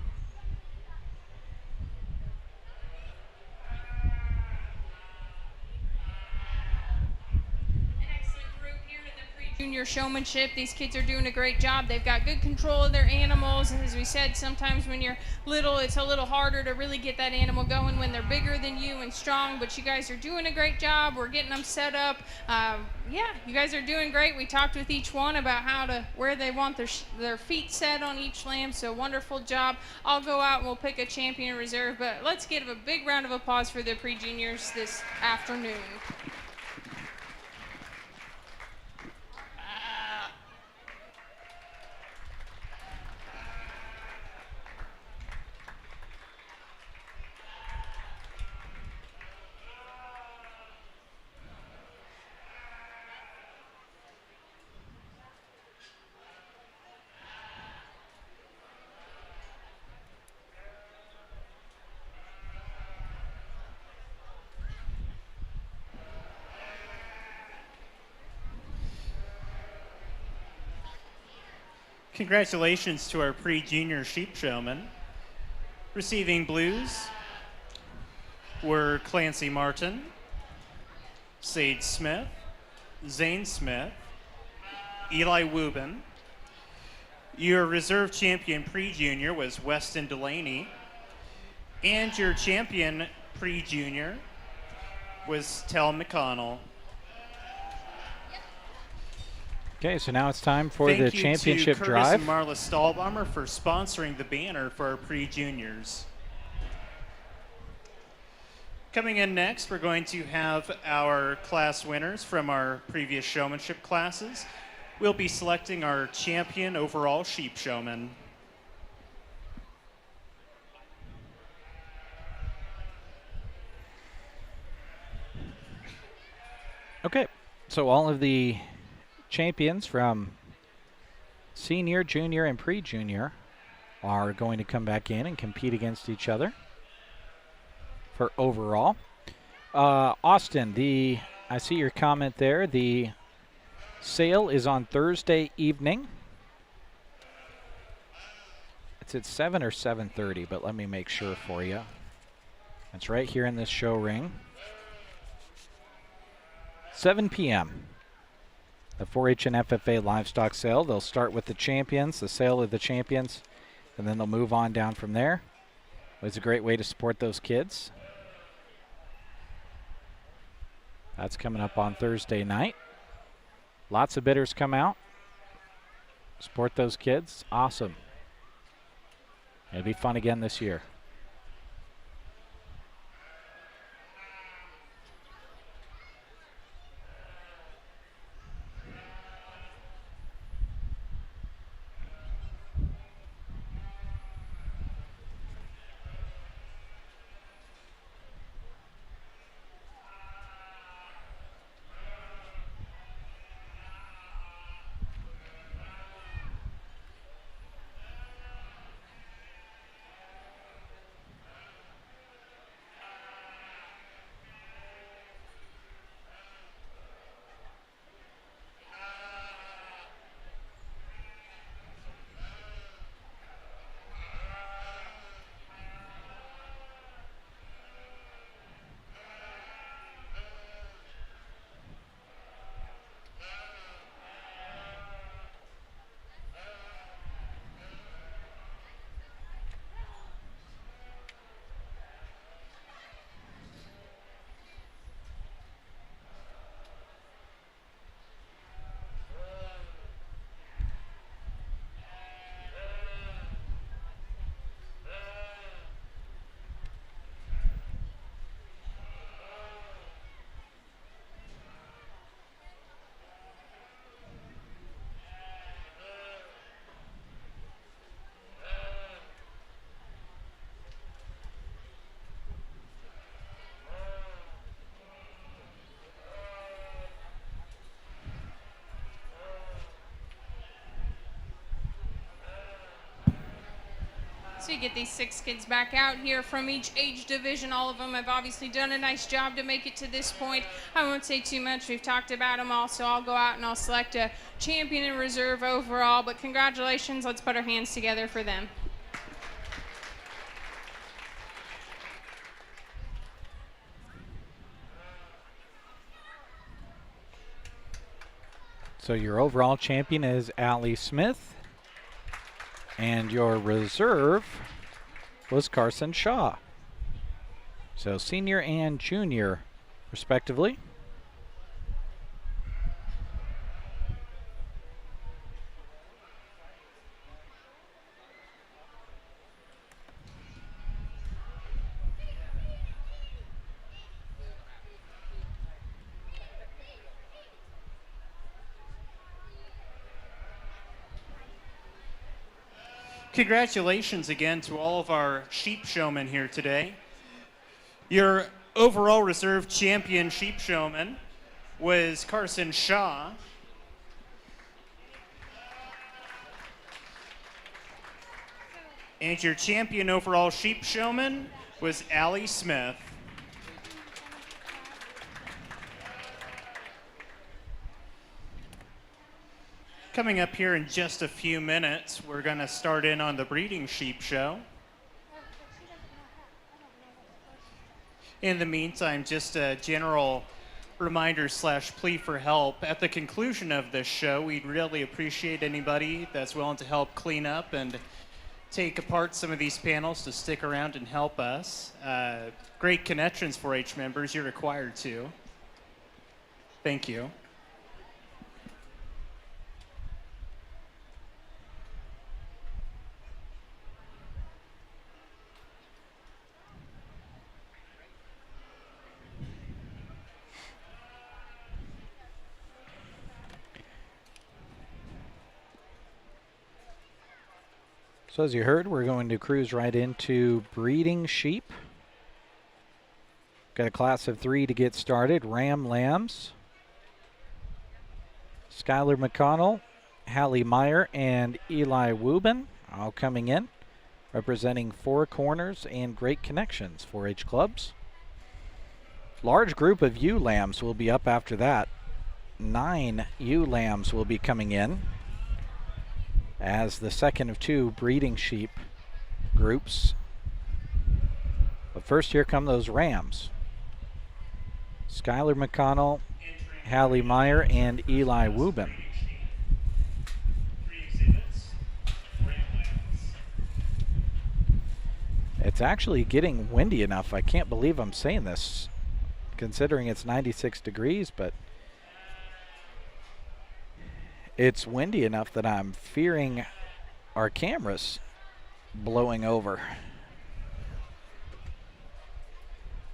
Junior showmanship. These kids are doing a great job. They've got good control of their animals. As we said, sometimes when you're little, it's a little harder to really get that animal going when they're bigger than you and strong, but you guys are doing a great job. We're getting them set up. Yeah, you guys are doing great. We talked with each one about where they want their feet set on each lamb, so wonderful job. I'll go out and we'll pick a champion reserve, but let's give a big round of applause for the pre-juniors this afternoon. Congratulations to our pre-junior sheep showmen. Receiving blues were Clancy Martin, Sage Smith, Zane Smith, Eli Wubin. Your reserve champion pre-junior was Weston Delaney, and your champion pre-junior was Tel McConnell. Okay, so now it's time for Thank the you championship to Curtis drive. and Marla Stahlbommer for sponsoring the banner for our pre-juniors. Coming in next, we're going to have our class winners from our previous showmanship classes. We'll be selecting our champion overall sheep showman. Okay, so all of the champions from senior, junior, and pre-junior are going to come back in and compete against each other for overall. Austin, I see your comment there. The sale is on Thursday evening. It's at 7 or 7:30, but let me make sure for you. It's right here in this show ring. 7 p.m. The 4-H and FFA livestock sale. They'll start with the champions, the sale of the champions, and then they'll move on down from there. It's a great way to support those kids. That's coming up on Thursday night. Lots of bidders come out. Support those kids. Awesome. It'll be fun again this year. So you get these 6 kids back out here from each age division. All of them have obviously done a nice job to make it to this point. I won't say too much. We've talked about them all, so I'll go out and I'll select a champion in reserve overall. But congratulations. Let's put our hands together for them. So your overall champion is Allie Smith, and your reserve was Carson Shaw. So senior and junior, respectively. Congratulations again to all of our sheep showmen here today. Your overall reserve champion sheep showman was Carson Shaw. And your champion overall sheep showman was Allie Smith. Coming up here in just a few minutes, we're going to start in on the breeding sheep show. In the meantime, just a general reminder / plea for help. At the conclusion of this show, we'd really appreciate anybody that's willing to help clean up and take apart some of these panels to stick around and help us. Great connections 4-H members, you're required to. Thank you. So as you heard, we're going to cruise right into breeding sheep. Got a class of 3 to get started. Ram Lambs. Skylar McConnell, Hallie Meyer, and Eli Wubin all coming in, representing 4 Corners and Great Connections 4-H clubs. Large group of ewe lambs will be up after that. 9 ewe lambs will be coming in as the second of 2 breeding sheep groups. But first, here come those rams. Skylar McConnell, Hallie Meyer, and Eli Wubin. It's actually getting windy enough. I can't believe I'm saying this, considering it's 96 degrees, but it's windy enough that I'm fearing our cameras blowing over,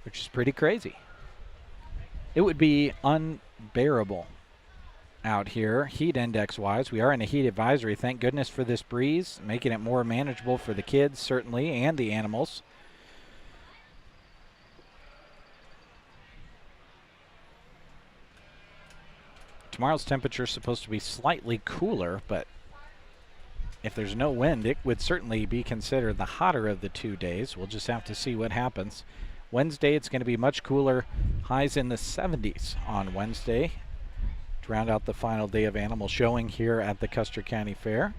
which is pretty crazy. It would be unbearable out here, heat index wise. We are in a heat advisory. Thank goodness for this breeze, making it more manageable for the kids, certainly, and the animals. Tomorrow's temperature is supposed to be slightly cooler, but if there's no wind, it would certainly be considered the hotter of the 2 days. We'll just have to see what happens. Wednesday, it's going to be much cooler, highs in the 70s on Wednesday, to round out the final day of animal showing here at the Custer County Fair.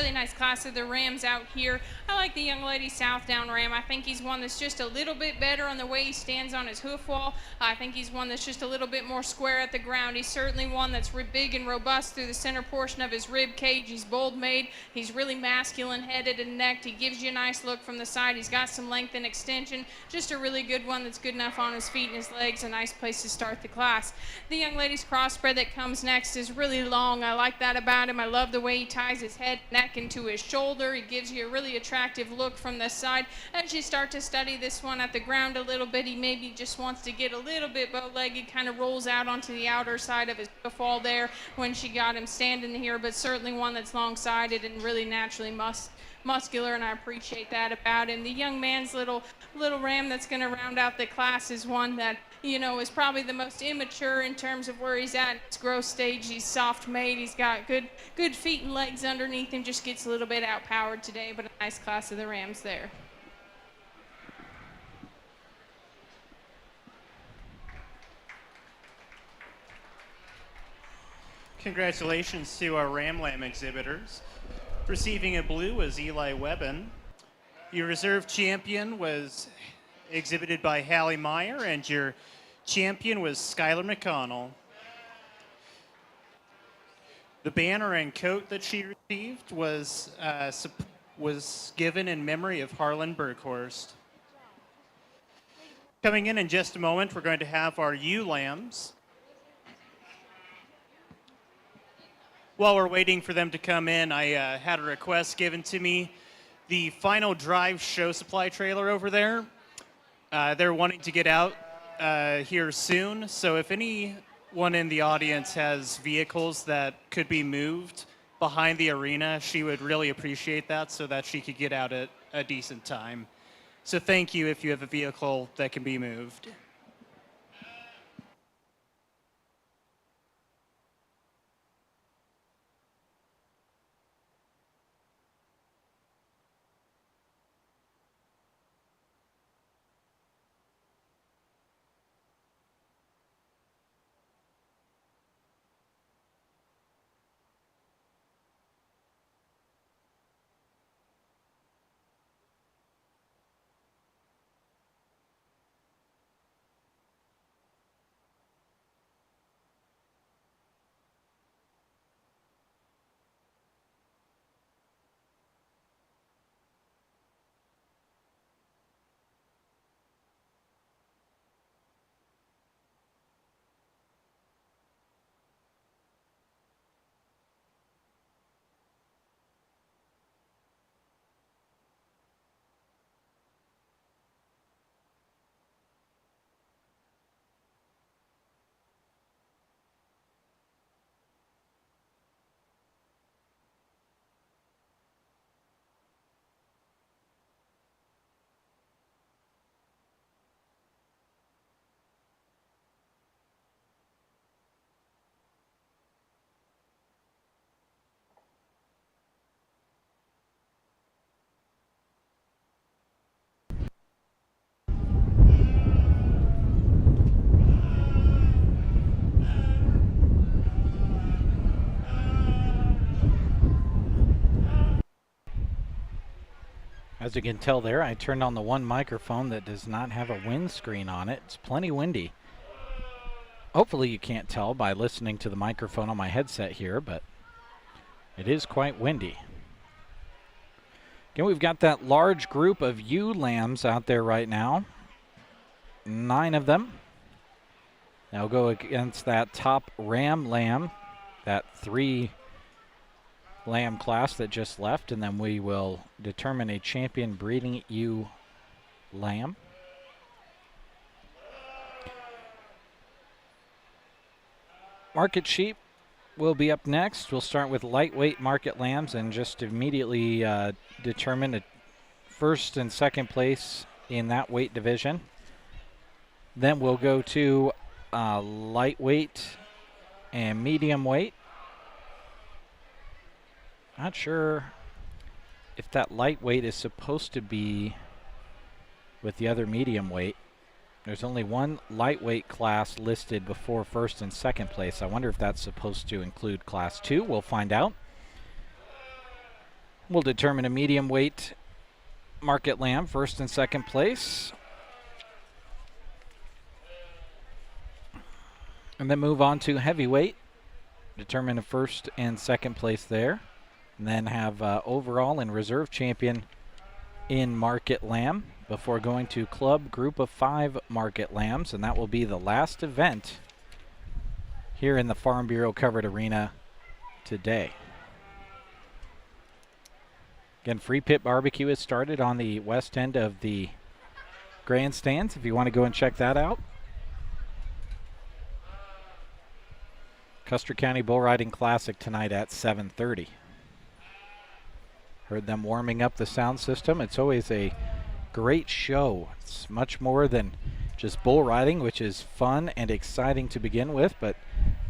really nice class of the Rams out here. I like the young lady South Down Ram. I think he's one that's just a little bit better on the way he stands on his hoof wall. I think he's one that's just a little bit more square at the ground. He's certainly one that's big and robust through the center portion of his rib cage. He's bold made. He's really masculine headed and necked. He gives you a nice look from the side. He's got some length and extension. Just a really good one that's good enough on his feet and his legs. A nice place to start the class. The young lady's crossbred that comes next is really long. I like that about him. I love the way he ties his head, neck into his shoulder. He gives you a really attractive look from the side. As you start to study this one at the ground a little bit, he maybe just wants to get a little bit bow-legged, kind of rolls out onto the outer side of his fall there when she got him standing here, but certainly one that's long-sided and really naturally muscular, and I appreciate that about him. The young man's little ram that's going to round out the class is one that, you know, is probably the most immature in terms of where he's at in his growth stage. He's soft made. He's got good feet and legs underneath him. Just gets a little bit outpowered today, but a nice class of the Rams there. Congratulations to our Ram Lamb exhibitors. Receiving a blue was Eli Webben. Your reserve champion was exhibited by Hallie Meyer, and your champion was Skylar McConnell. The banner and coat that she received was given in memory of Harlan Berghorst. Coming in just a moment, we're going to have our ewe lambs. While we're waiting for them to come in, I had a request given to me. The Final Drive show supply trailer over there, they're wanting to get out here soon. So if anyone in the audience has vehicles that could be moved behind the arena, she would really appreciate that so that she could get out at a decent time. So thank you if you have a vehicle that can be moved. As you can tell there, I turned on the one microphone that does not have a windscreen on it. It's plenty windy. Hopefully you can't tell by listening to the microphone on my headset here, but it is quite windy. Again, we've got that large group of ewe lambs out there right now. 9 of them. They'll go against that top ram lamb, that 3 lamb class that just left, and then we will determine a champion breeding ewe lamb. Market sheep will be up next. We'll start with lightweight market lambs and just immediately determine a first and second place in that weight division. Then we'll go to lightweight and medium weight. Not sure if that lightweight is supposed to be with the other medium weight. There's only one lightweight class listed before first and second place. I wonder if that's supposed to include class 2. We'll find out. We'll determine a medium weight market lamb, first and second place. And then move on to heavyweight, determine a first and second place there. And then have overall and reserve champion in market lamb before going to club group of 5 market lambs. And that will be the last event here in the Farm Bureau covered arena today. Again, free pit barbecue has started on the west end of the grandstands if you want to go and check that out. Custer County Bull Riding Classic tonight at 7:30. Heard them warming up the sound system. It's always a great show. It's much more than just bull riding, which is fun and exciting to begin with, but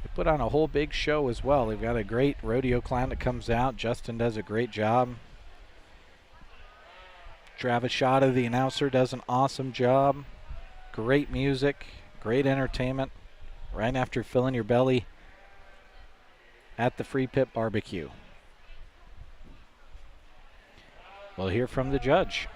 they put on a whole big show as well. They've got a great rodeo clown that comes out. Justin does a great job. Travis Shada, the announcer, does an awesome job. Great music, great entertainment, right after filling your belly at the free pit barbecue. We'll hear from the judge.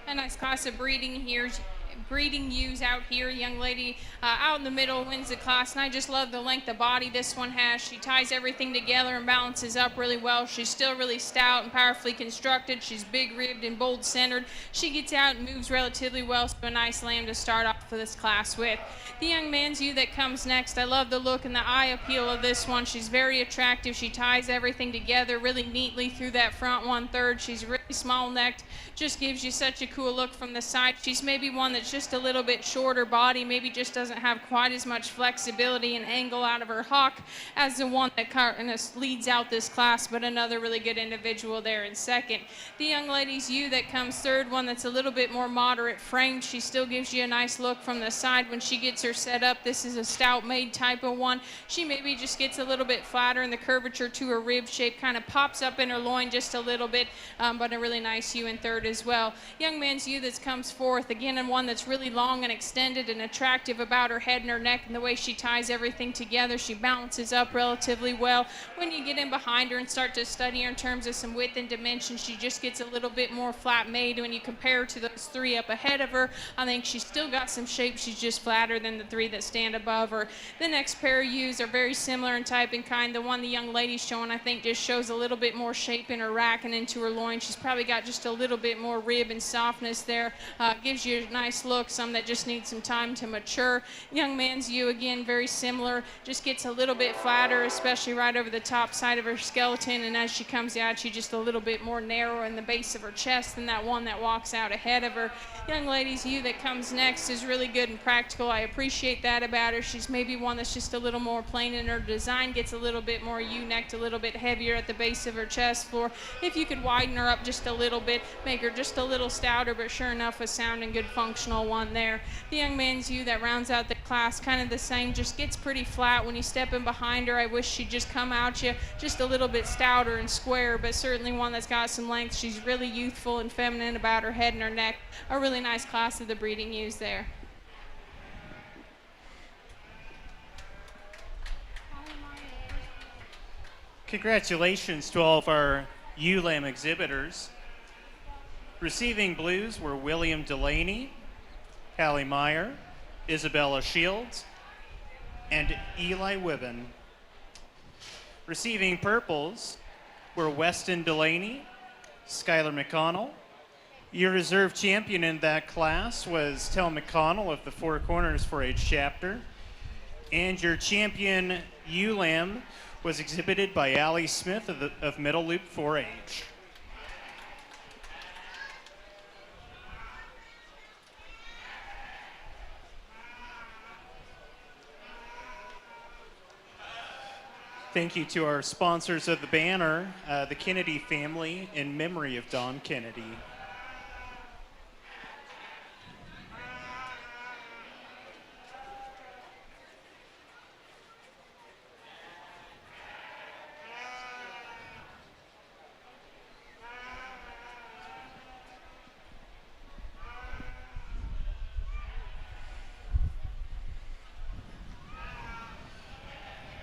A nice class of breeding ewes out here. Young lady out in the middle wins the class, and I just love the length of body this one has. She ties everything together and balances up really well. She's still really stout and powerfully constructed. She's big ribbed and bold centered. She gets out and moves relatively well, so a nice lamb to start off for this class with. The young man's ewe that comes next, I love the look and the eye appeal of this one. She's very attractive. She ties everything together really neatly through that front 1/3. She's really small necked, just gives you such a cool look from the side. She's maybe one that's just a little bit shorter body, maybe just doesn't have quite as much flexibility and angle out of her hock as the one that kind of leads out this class, but another really good individual there in second. The young lady's ewe that comes third, one that's a little bit more moderate framed. She still gives you a nice look from the side when she gets her set up. This is a stout made type of one. She maybe just gets a little bit flatter, and the curvature to her rib shape kind of pops up in her loin just a little bit, but a really nice ewe in third as well. Young man's ewe that comes fourth, again, and one that's really long and extended and attractive about her head and her neck and the way she ties everything together. She balances up relatively well. When you get in behind her and start to study her in terms of some width and dimension, she just gets a little bit more flat made. When you compare her to those 3 up ahead of her, I think she's still got some shape. She's just flatter than the 3 that stand above her. The next pair of ewes are very similar in type and kind. The one the young lady's showing, I think, just shows a little bit more shape in her rack and into her loin. She's probably got just a little bit more rib and softness there. Gives you a nice look, some that just need some time to mature. Young man's ewe, again, very similar, just gets a little bit flatter, especially right over the top side of her skeleton, and as she comes out, she's just a little bit more narrow in the base of her chest than that one that walks out ahead of her. Young lady's ewe that comes next is really good and practical. I appreciate that about her. She's maybe one that's just a little more plain in her design, gets a little bit more ewe-necked, a little bit heavier at the base of her chest floor. If you could widen her up just a little bit, make her just a little stouter, but sure enough, a sound and good functional one there. The young man's ewe that rounds out the class, kind of the same, just gets pretty flat. When you step in behind her, I wish she'd just come out you just a little bit stouter and square, but certainly one that's got some length. She's really youthful and feminine about her head and her neck. A really nice class of the breeding ewes there. Congratulations to all of our ewe lamb exhibitors. Receiving blues were William Delaney, Callie Meyer, Isabella Shields, and Eli Wibben. Receiving purples were Weston Delaney, Skylar McConnell. Your reserve champion in that class was Tel McConnell of the Four Corners 4-H chapter. And your champion ewe lamb was exhibited by Allie Smith of Middle Loop 4-H. Thank you to our sponsors of the banner, the Kennedy family, in memory of Don Kennedy.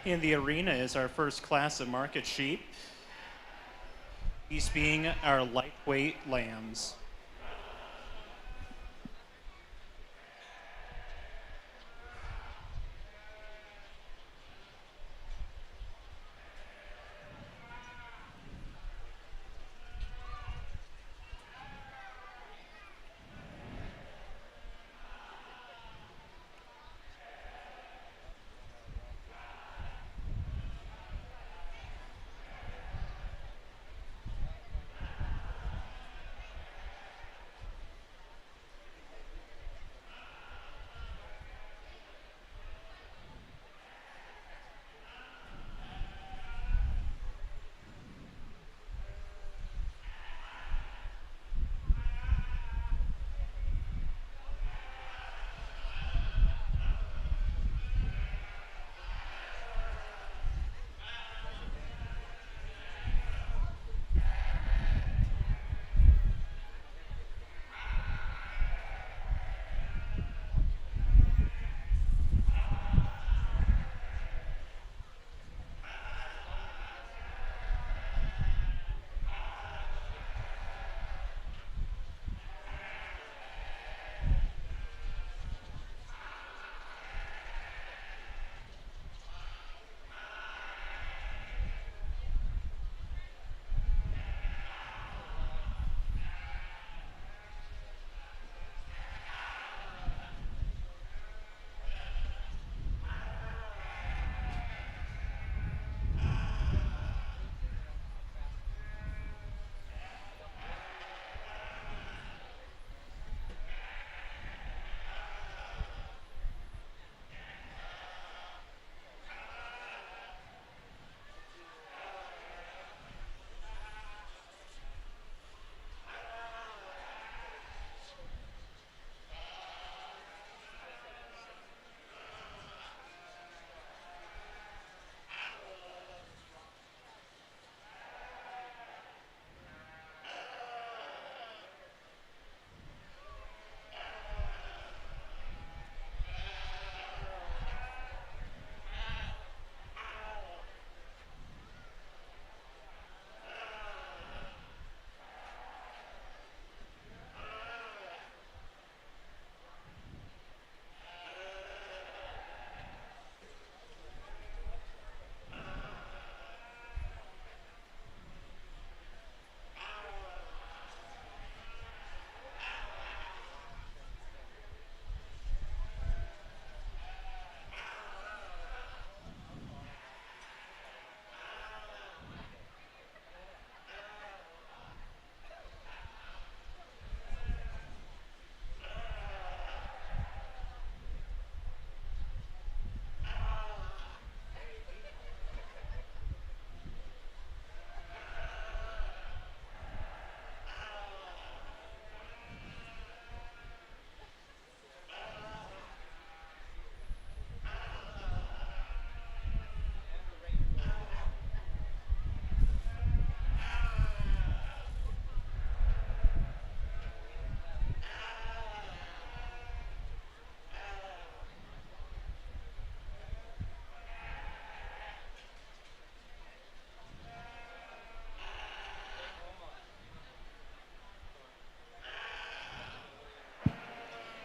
In the arena is our first class of market sheep. These being our lightweight lambs.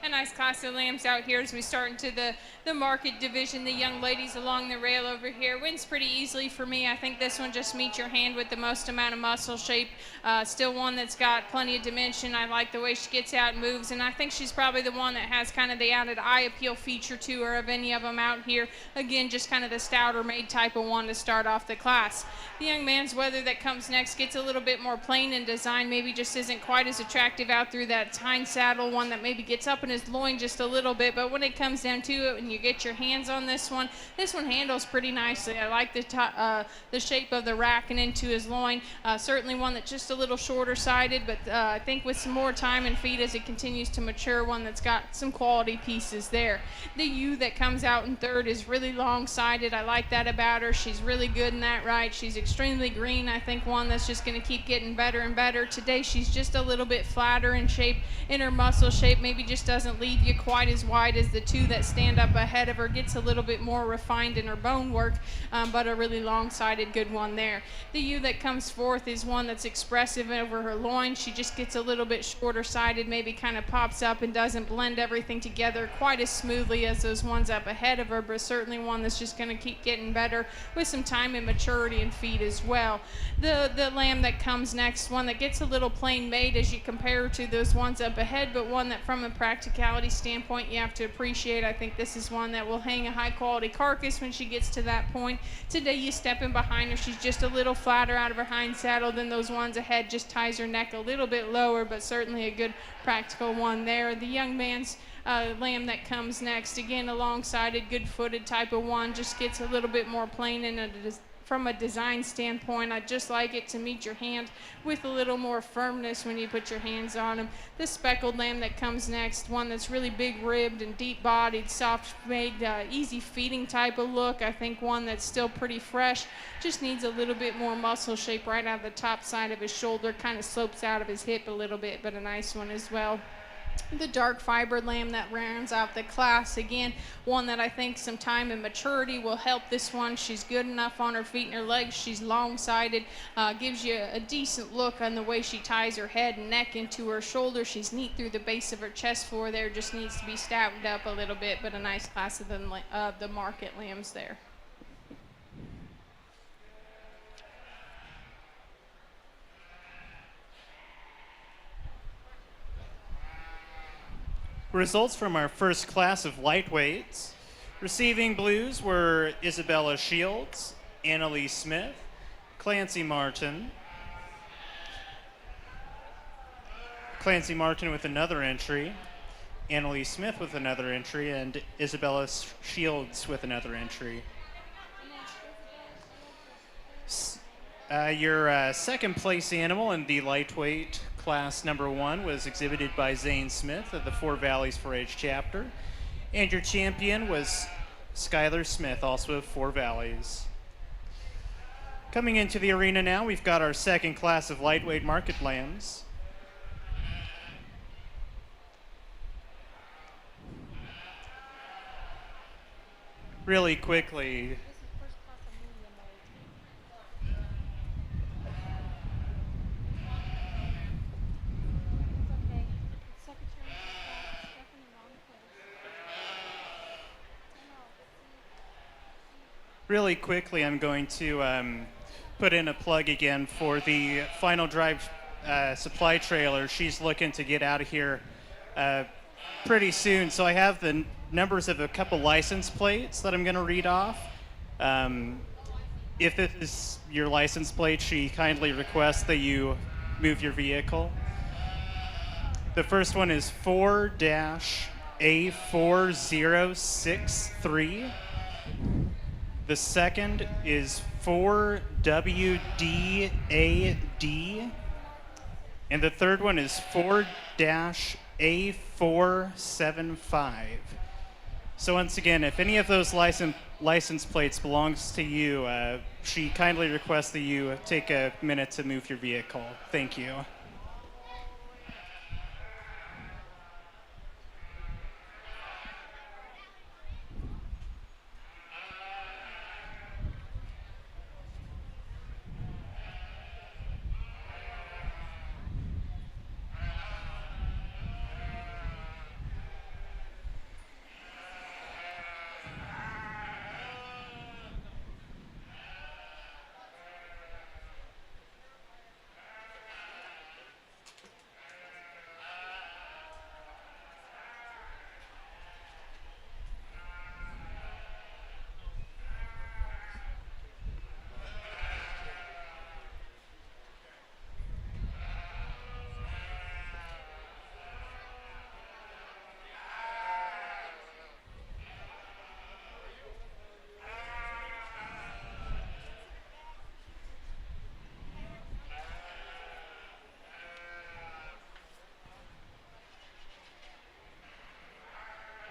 A nice class of lambs out here as we start into the market division. The young ladies along the rail over here wins pretty easily for me. I think this one just meets your hand with the most amount of muscle shape. Still one that's got plenty of dimension. I like the way she gets out and moves, and I think she's probably the one that has kind of the added eye appeal feature to her of any of them out here. Again, just kind of the stouter made type of one to start off the class. The young man's wether that comes next gets a little bit more plain in design, maybe just isn't quite as attractive out through that hind saddle, one that maybe gets up in his loin just a little bit, but when it comes down to it and you get your hands on this one handles pretty nicely. I like the shape of the rack and into his loin. Certainly one that's just a little shorter sided, but I think with some more time and feed as it continues to mature, one that's got some quality pieces there. The ewe that comes out in third is really long sided. I like that about her. She's really good in that right. She's extremely green. I think one that's just going to keep getting better and better. Today she's just a little bit flatter in shape, in her muscle shape, maybe just doesn't leave you quite as wide as the two that stand up ahead of her, gets a little bit more refined in her bone work, but a really long-sided good one there. The ewe that comes forth is one that's expressive over her loin. She just gets a little bit shorter-sided, maybe kind of pops up and doesn't blend everything together quite as smoothly as those ones up ahead of her, but certainly one that's just going to keep getting better with some time and maturity and feed as well. The lamb that comes next, one that gets a little plain made as you compare to those ones up ahead, but one that from a practicality standpoint you have to appreciate. I think this is one that will hang a high quality carcass when she gets to that point. Today you step in behind her, she's just a little flatter out of her hind saddle than those ones ahead, just ties her neck a little bit lower, but certainly a good practical one there. The young man's lamb that comes next, again a long-sided, good-footed type of one, just gets a little bit more plain in from a design standpoint. I'd just like it to meet your hand with a little more firmness when you put your hands on them. This speckled lamb that comes next, one that's really big-ribbed and deep-bodied, soft-made, easy feeding type of look. I think one that's still pretty fresh, just needs a little bit more muscle shape right out of the top side of his shoulder, kind of slopes out of his hip a little bit, but a nice one as well. The dark fibered lamb that rounds out the class, again one that I think some time and maturity will help this one. She's good enough on her feet and her legs, she's long-sided, gives you a decent look on the way she ties her head and neck into her shoulder. She's neat through the base of her chest floor there, just needs to be stabbed up a little bit, but a nice class of the market lambs there. Results from our first class of lightweights. Receiving blues were Isabella Shields, Annalie Smith, Clancy Martin with another entry, Annalie Smith with another entry, and Isabella Shields with another entry. Your second place animal in the lightweight class number 1 was exhibited by Zane Smith of the Four Valleys 4-H chapter, and your champion was Skylar Smith, also of Four Valleys. Coming into the arena now, we've got our second class of lightweight market lambs. Really quickly, I'm going to put in a plug again for the Final Drive supply trailer. She's looking to get out of here pretty soon. So I have the numbers of a couple license plates that I'm going to read off. If this is your license plate, she kindly requests that you move your vehicle. The first one is 4-A4063. The second is 4WDAD. And the third one is 4-A475. So once again, if any of those license plates belongs to you, she kindly requests that you take a minute to move your vehicle. Thank you.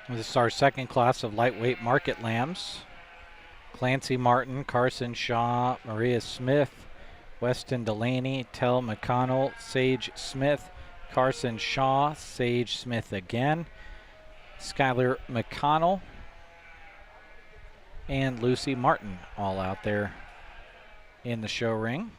This is our second class of lightweight market lambs. Clancy Martin, Carson Shaw, Maria Smith, Weston Delaney, Tell McConnell, Sage Smith, Carson Shaw, Sage Smith again, Skylar McConnell, and Lucy Martin all out there in the show ring.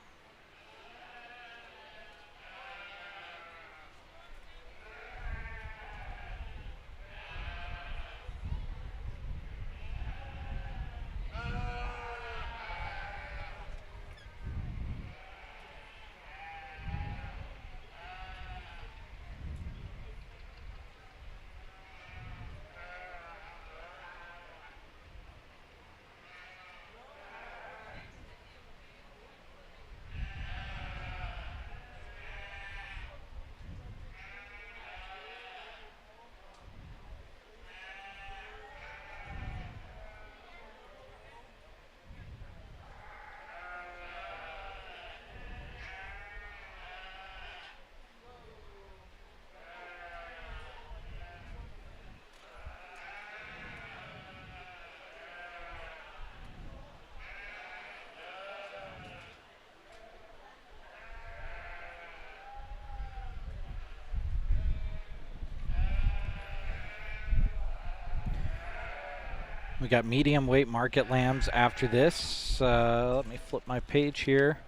We got medium weight market lambs after this. Let me flip my page here.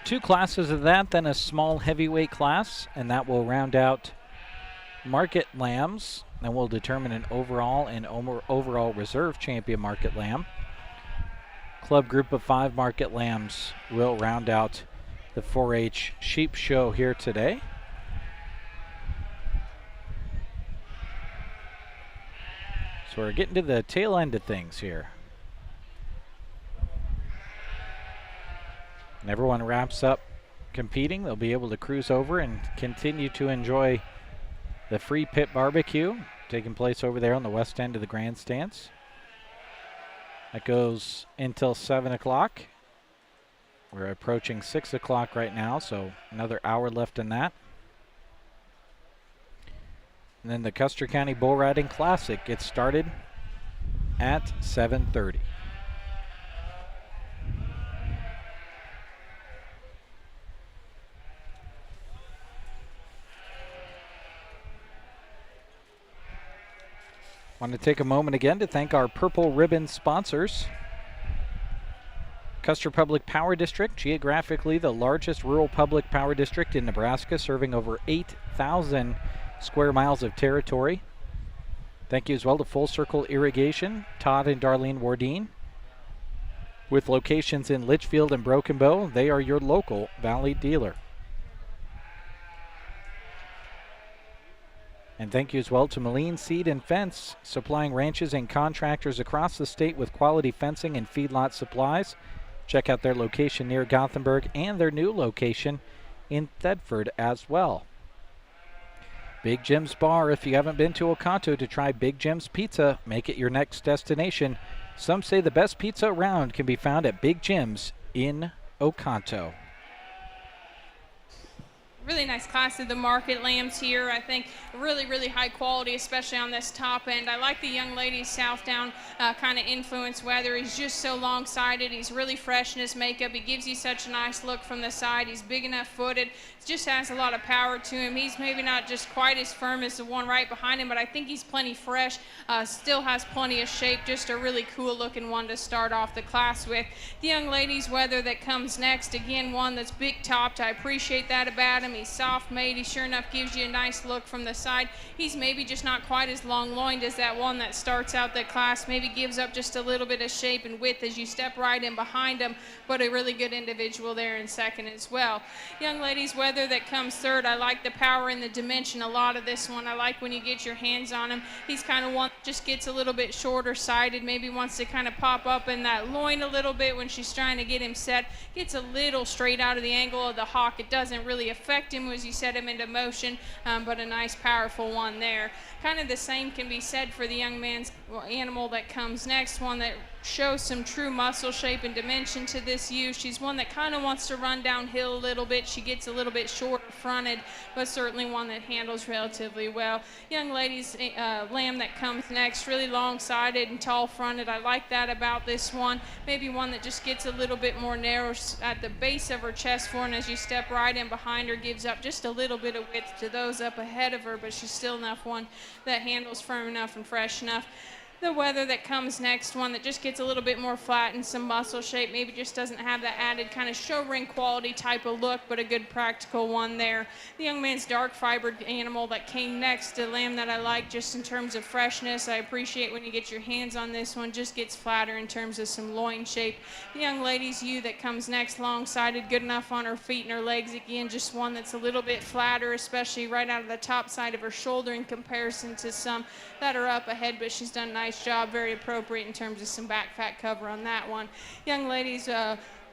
2 classes of that, then a small heavyweight class, and that will round out market lambs. Then we'll determine an overall and overall reserve champion market lamb. Club group of 5 market lambs will round out the 4-H sheep show here today. So we're getting to the tail end of things here. And everyone wraps up competing. They'll be able to cruise over and continue to enjoy the free pit barbecue taking place over there on the west end of the grandstands. That goes until 7 o'clock. We're approaching 6 o'clock right now, so another hour left in that. And then the Custer County Bull Riding Classic gets started at 7:30. Want to take a moment again to thank our Purple Ribbon sponsors. Custer Public Power District, geographically the largest rural public power district in Nebraska, serving over 8,000 square miles of territory. Thank you as well to Full Circle Irrigation, Todd and Darlene Wardine. With locations in Litchfield and Broken Bow, they are your local Valley dealer. And thank you as well to Moline Seed and Fence, supplying ranches and contractors across the state with quality fencing and feedlot supplies. Check out their location near Gothenburg and their new location in Thedford as well. Big Jim's Bar, if you haven't been to Oconto to try Big Jim's Pizza, make it your next destination. Some say the best pizza around can be found at Big Jim's in Oconto. Really nice class of the market lambs here. I think really, really high quality, especially on this top end. I like the young lady's Southdown kind of influence weather. He's just so long-sided. He's really fresh in his makeup. He gives you such a nice look from the side. He's big enough footed. Just has a lot of power to him. He's maybe not just quite as firm as the one right behind him, but I think he's plenty fresh. Still has plenty of shape. Just a really cool looking one to start off the class with. The young lady's wether that comes next, again, one that's big topped. I appreciate that about him. He's soft made. He sure enough gives you a nice look from the side. He's maybe just not quite as long loined as that one that starts out the class. Maybe gives up just a little bit of shape and width as you step right in behind him, but a really good individual there in second as well. Young lady's wether that comes third. I like the power and the dimension a lot of this one. I like when you get your hands on him. He's kind of one just gets a little bit shorter sided, maybe wants to kind of pop up in that loin a little bit when she's trying to get him set. Gets a little straight out of the angle of the hock. It doesn't really affect him as you set him into motion, but a nice powerful one there. Kind of the same can be said for the young man's animal that comes next, one that shows some true muscle shape and dimension to this ewe. She's one that kind of wants to run downhill a little bit. She gets a little bit shorter fronted, but certainly one that handles relatively well. Young lady's lamb that comes next, really long sided and tall fronted. I like that about this one. Maybe one that just gets a little bit more narrow at the base of her chest for, and as you step right in behind her, gives up just a little bit of width to those up ahead of her, but she's still enough one that handles firm enough and fresh enough. The weather that comes next, one that just gets a little bit more flat and some muscle shape, maybe just doesn't have that added kind of show ring quality type of look, but a good practical one there. The young man's dark fibered animal that came next, a lamb that I like just in terms of freshness. I appreciate when you get your hands on this one, just gets flatter in terms of some loin shape. The young lady's ewe that comes next, long-sided, good enough on her feet and her legs. Again, just one that's a little bit flatter, especially right out of the top side of her shoulder in comparison to some that are up ahead, but she's done a nice job, very appropriate in terms of some back fat cover on that one. Young lady's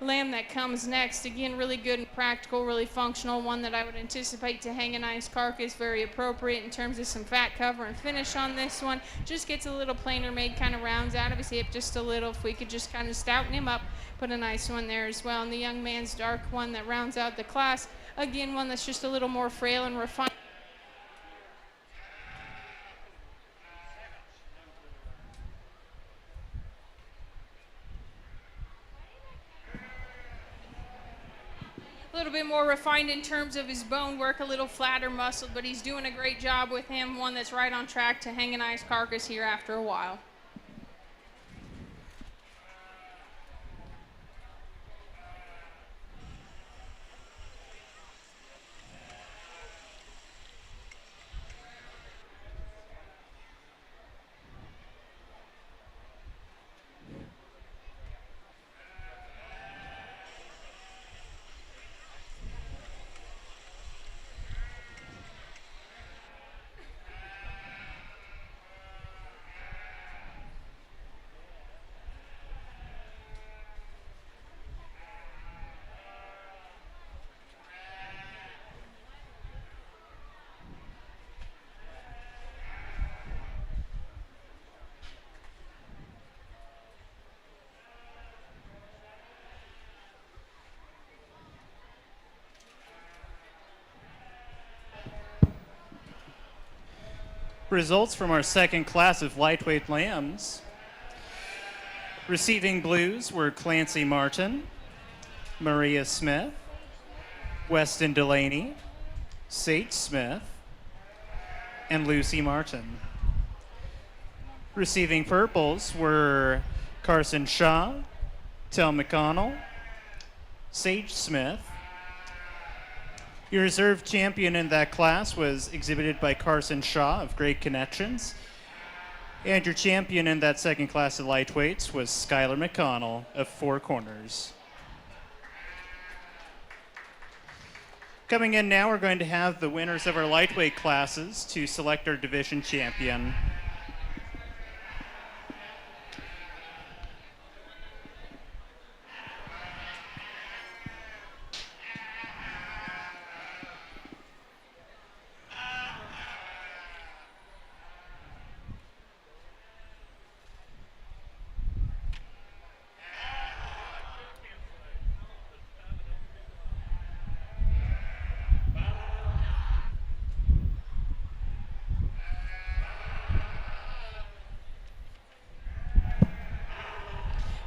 lamb that comes next, again, really good and practical, really functional, one that I would anticipate to hang a nice carcass, very appropriate in terms of some fat cover and finish on this one. Just gets a little plainer made, kind of rounds out of his hip just a little. If we could just kind of stouten him up, put a nice one there as well. And the young man's dark one that rounds out the class, again, one that's just a little more frail and refined. A little bit more refined in terms of his bone work, a little flatter muscled, but he's doing a great job with him, one that's right on track to hang a nice carcass here after a while. Results from our second class of lightweight lambs. Receiving blues were Clancy Martin, Maria Smith, Weston Delaney, Sage Smith, and Lucy Martin. Receiving purples were Carson Shaw, Tel McConnell, Sage Smith. Your reserve champion in that class was exhibited by Carson Shaw of Great Connections. And your champion in that second class of lightweights was Skylar McConnell of Four Corners. Coming in now, we're going to have the winners of our lightweight classes to select our division champion.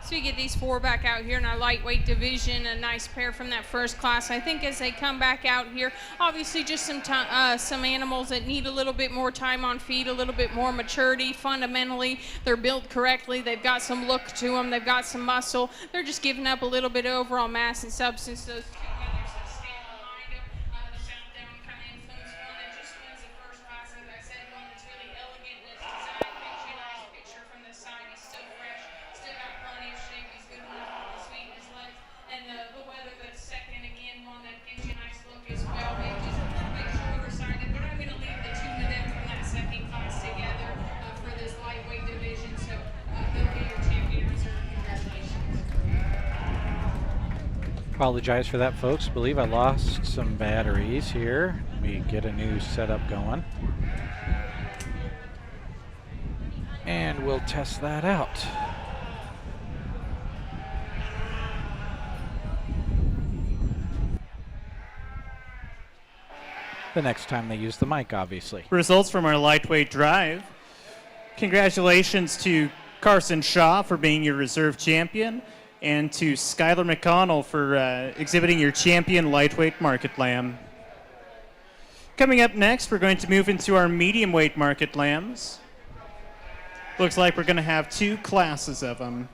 So we get these four back out here in our lightweight division, a nice pair from that first class. I think as they come back out here, obviously just some animals that need a little bit more time on feed, a little bit more maturity. Fundamentally, they're built correctly. They've got some look to them. They've got some muscle. They're just giving up a little bit of overall mass and substance. Those two others that stand behind them, the shutdown kind of influence one that just wins the first class. As I said, one that's really elegant in its design. Makes you a nice picture from the side. He's still fresh. Still got plenty of shape. He's good enough on his feet and his legs. And the weather that's second, again, one that gives you a nice look as well. Maybe just a little bit shorter-sided, but I'm going to leave the two of them from that second class together for this lightweight division. So they'll be your champion reserve. Congratulations. Apologize for that, folks. Believe I lost some batteries here. Let me get a new setup going. And we'll test that out. The next time they use the mic, obviously. Results from our lightweight drive. Congratulations to Carson Shaw for being your reserve champion, and to Skylar McConnell for exhibiting your champion lightweight market lamb. Coming up next, we're going to move into our medium weight market lambs. Looks like we're going to have 2 classes of them.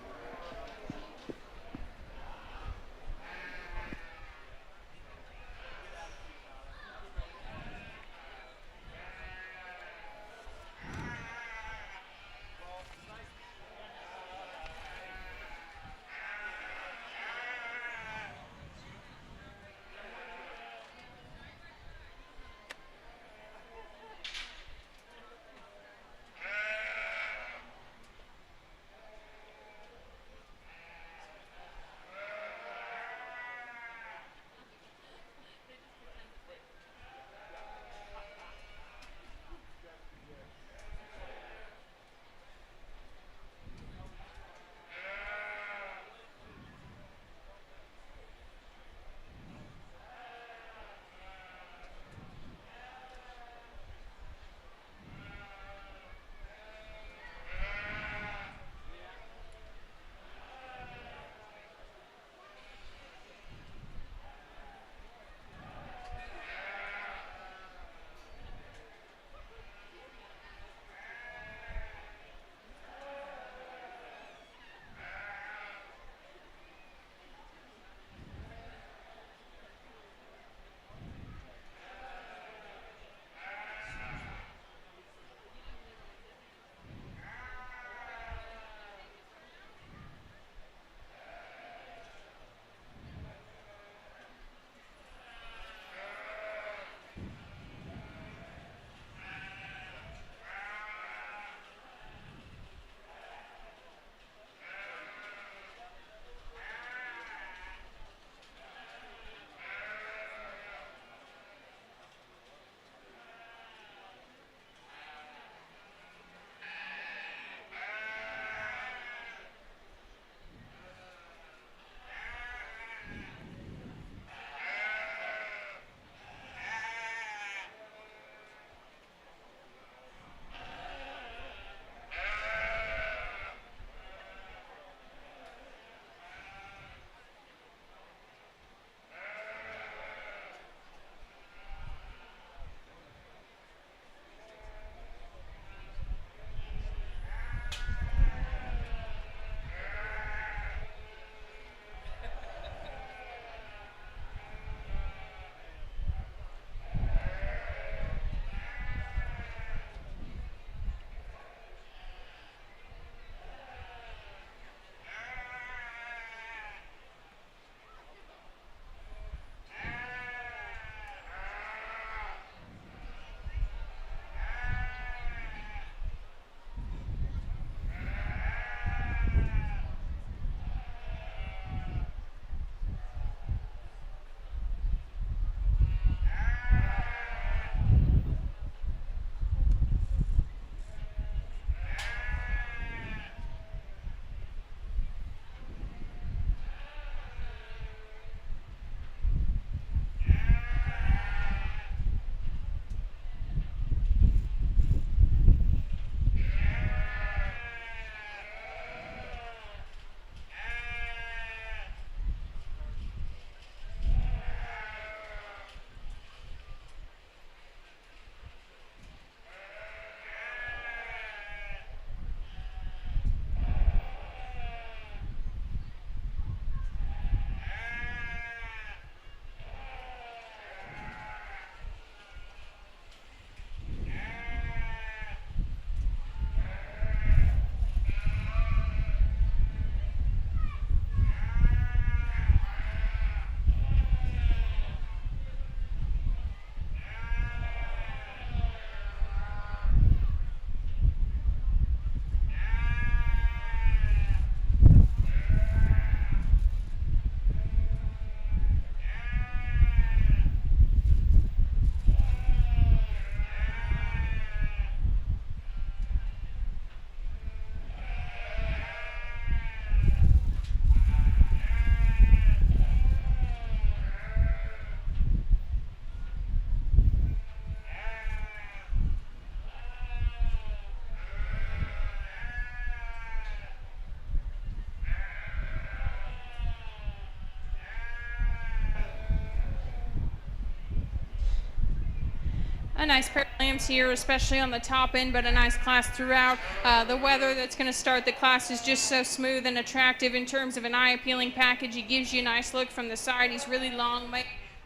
a nice pair of lambs here, especially on the top end, but a nice class throughout. The weather that's going to start the class is just so smooth and attractive in terms of an eye-appealing package. He gives you a nice look from the side. He's really long. When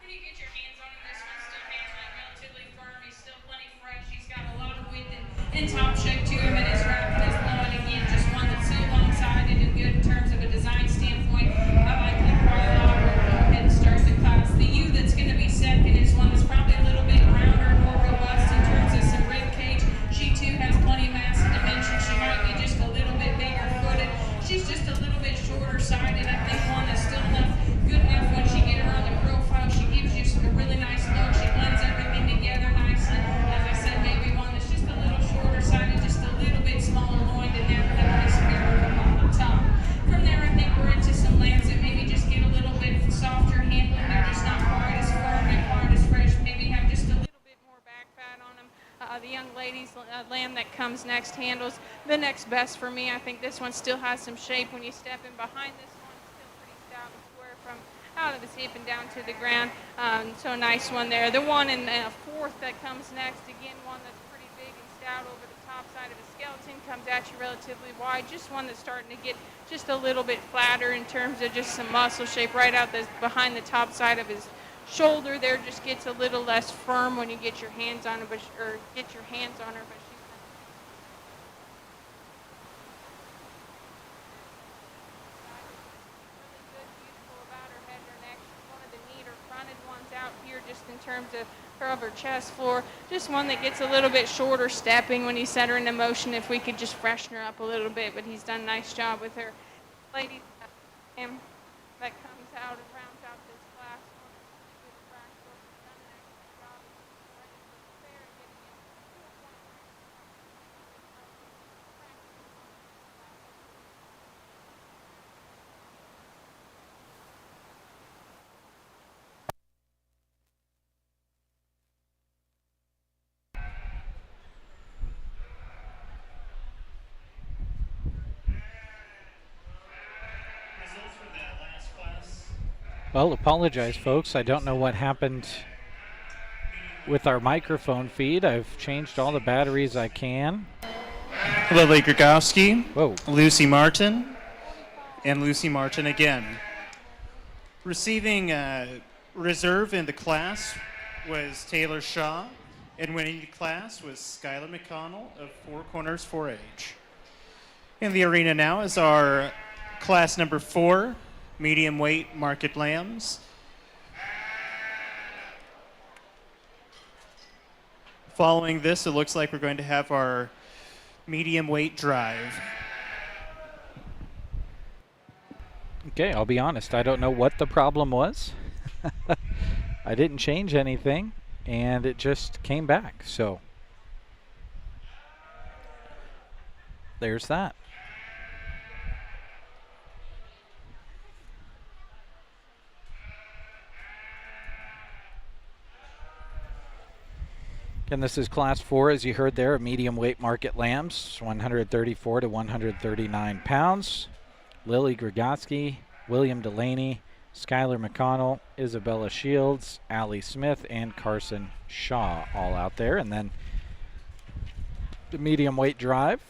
you get your hands on him, this one's still handling relatively firm. He's still plenty fresh. He's got a lot of width and top shape to him, and his wrap and his blowing. Again, just one that's so long-sided and good in terms of a design standpoint. I like him quite a lot. We'll go ahead and start the class. The ewe that's going to be second is one that's probably a little bit rounder, more robust in terms of some rib cage. She too has plenty of mass and dimension. She might be just a little bit bigger footed. She's just a little bit shorter sided. I think one that's still good enough when she get her on the profile. She gives you a really nice look. She blends everything together nicely. As I said, maybe one that's just a little shorter sided, just a little bit smaller loin to have that nice barrel come on the top. From there, I think we're into some lambs that maybe just get a little bit softer handling. They're just not quite as firm and quite as fresh. Maybe have just a little bit more back fat on them. The young lady's lamb that comes next handles the next best for me. I think this one still has some shape when you step in behind this one. Still pretty stout and square from out of his hip and down to the ground. So a nice one there. The one in fourth that comes next, again, one that's pretty big and stout over the top side of his skeleton, comes at you relatively wide. Just one that's starting to get just a little bit flatter in terms of just some muscle shape right out behind the top side of his shoulder there. Just gets a little less firm when you get your hands on her, but she's out here just in terms of her chest floor. Just one that gets a little bit shorter stepping when you set her into motion. If we could just freshen her up a little bit, but he's done a nice job with her. Lady that comes out and rounds out this class. Results for that last class. Well, apologize, folks. I don't know what happened with our microphone feed. I've changed all the batteries I can. Lily Grigowski, Whoa. Lucy Martin, and Lucy Martin again. Receiving reserve in the class was Taylor Shaw, and winning the class was Skylar McConnell of Four Corners 4-H. In the arena now is our class number 4, medium weight market lambs. Following this, it looks like we're going to have our medium weight drive. Okay, I'll be honest. I don't know what the problem was. I didn't change anything, and it just came back. So there's that. Again, this is class 4, as you heard there, medium weight market lambs, 134 to 139 pounds. Lily Grigowski, William Delaney, Skylar McConnell, Isabella Shields, Allie Smith, and Carson Shaw all out there. And then the medium weight drive.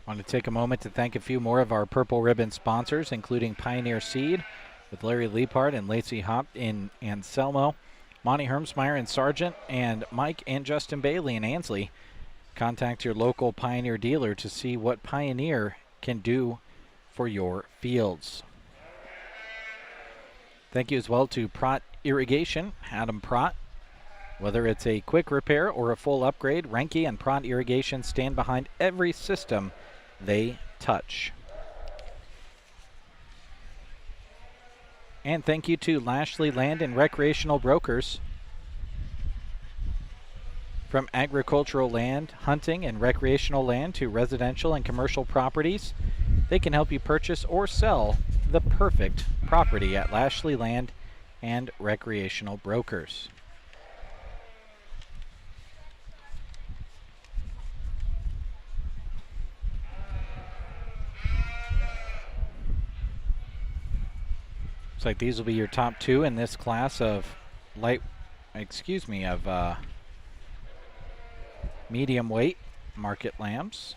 I want to take a moment to thank a few more of our Purple Ribbon sponsors, including Pioneer Seed with Larry Liepard and Lacey Hop in Anselmo, Monty Hermsmeyer and Sargent, and Mike and Justin Bailey in Ansley. Contact your local Pioneer dealer to see what Pioneer can do for your fields. Thank you as well to Prott Irrigation, Adam Prott. Whether it's a quick repair or a full upgrade, Renke and Prott Irrigation stand behind every system they touch. And thank you to Lashley Land and Recreational Brokers. From agricultural land, hunting, and recreational land to residential and commercial properties, they can help you purchase or sell the perfect property at Lashley Land and Recreational Brokers. Looks like these will be your top two in this class of medium weight market lambs.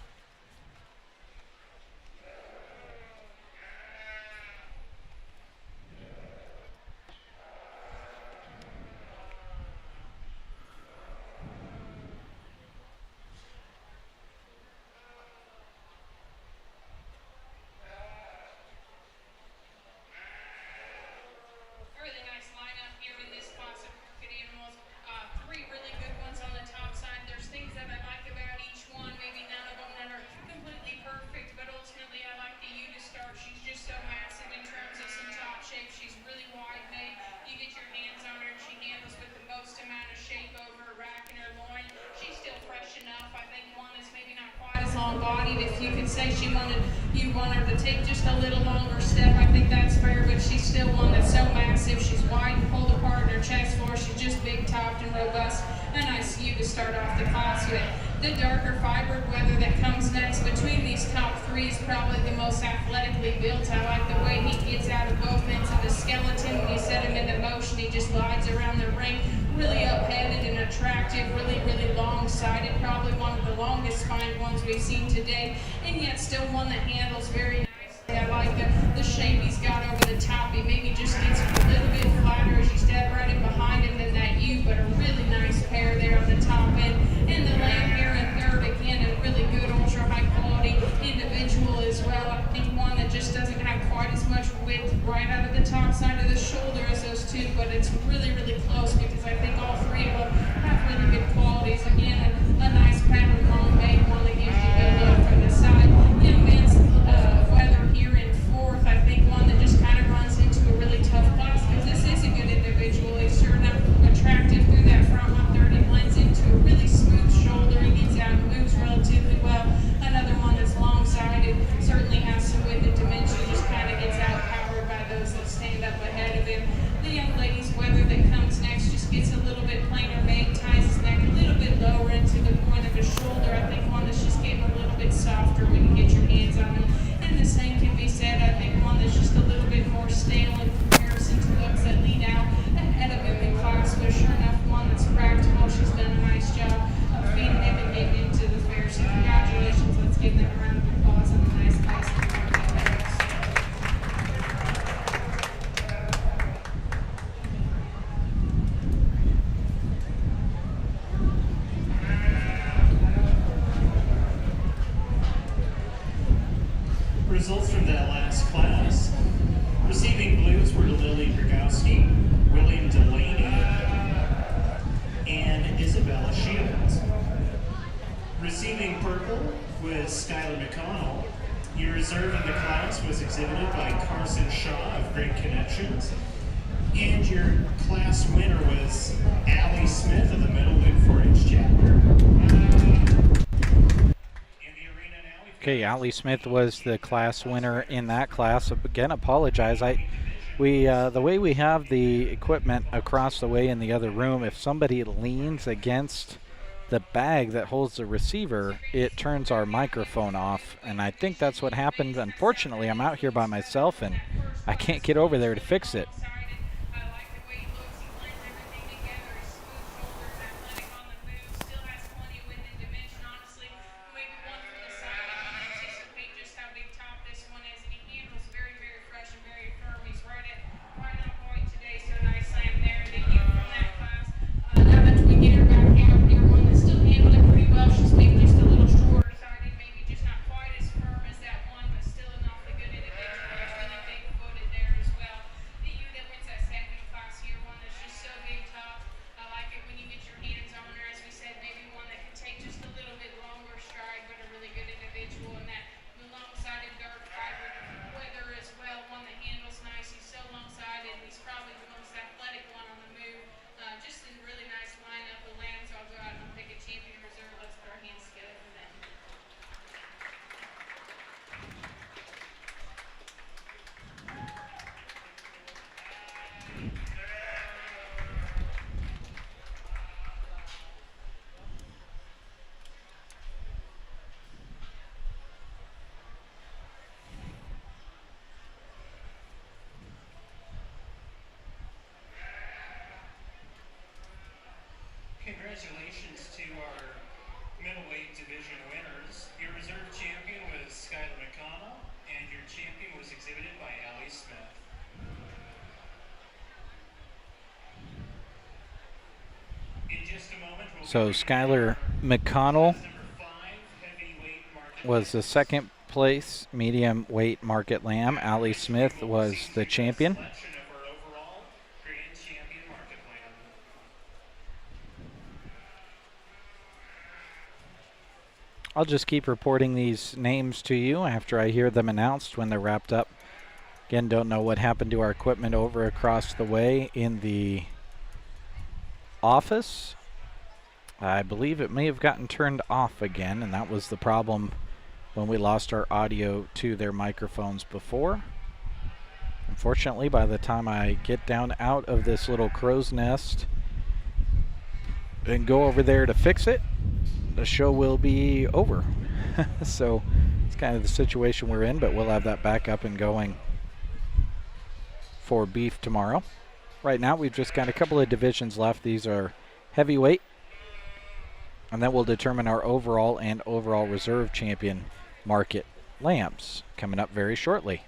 Long-bodied. If you could say you want her to take just a little longer step, I think that's fair, but she's still one that's so massive. She's wide and pulled apart in her chest floor. She's just big topped and robust. A nice view to start off the class with. The darker fibered weather that comes next between these top three is probably the most athletically built. I like the way he gets out of both ends of the skeleton. When you set him into motion, he just glides around the ring. Really up-headed and attractive, really, really long-sided, probably one of the longest spined ones we've seen today, and yet still one that handles very nicely. I like the shape he's got over the top. He maybe just gets a little bit flatter as you step right in behind him than that you, but a really nice pair there on the top end. And the lamb here in third, again, a really good, ultra-high-quality individual as well. I think one that just doesn't have quite as much width right out of the top side of the shoulder as those two, but it's really, really close because I think all three of them have really good qualities. Again, a nice pattern, long made one that gives you a look from the side. Young man's weather here in fourth, I think one that just kind of runs into a really tough class because this is a good individual. He's sure enough attractive through that front 130, blends into a really smooth shoulder. He gets out and moves relatively well. Another one that's long-sided, certainly has some width and dimension, just kind of gets outpowered by those that stand up ahead of him. The young lady's weather that comes next just gets a little bit plainer made, ties his neck a little bit lower into the point of his shoulder. I think one that's just getting a little bit softer when you get your hands on him. And the same can be said, I think one that's just a little bit more stale in comparison to those that lead out ahead of him in class, but sure enough, one that's practical. She's done a nice job of feeding him and getting into the fair. So congratulations, let's give them a round of applause and a nice place to mark that next. Results from that last class. Receiving blues were Lily Gragowski, William Delaney, and Isabella Shields. Receiving purple was Skylar McConnell. Your reserve in the class was exhibited by Carson Shaw of Great Connections. And your class winner was Allie Smith of the Middle Loop 4-H chapter. Okay, Allie Smith was the class winner in that class. Again, apologize. The way we have the equipment across the way in the other room, if somebody leans against the bag that holds the receiver, it turns our microphone off, and I think that's what happened. Unfortunately, I'm out here by myself, and I can't get over there to fix it. So Skylar McConnell was the second place medium weight market lamb. Allie Smith was the champion. I'll just keep reporting these names to you after I hear them announced when they're wrapped up. Again, don't know what happened to our equipment over across the way in the office. I believe it may have gotten turned off again, and that was the problem when we lost our audio to their microphones before. Unfortunately, by the time I get down out of this little crow's nest and go over there to fix it, the show will be over. So it's kind of the situation we're in, but we'll have that back up and going for beef tomorrow. Right now, we've just got a couple of divisions left. These are heavyweight, and that will determine our overall and overall reserve champion market lambs coming up very shortly.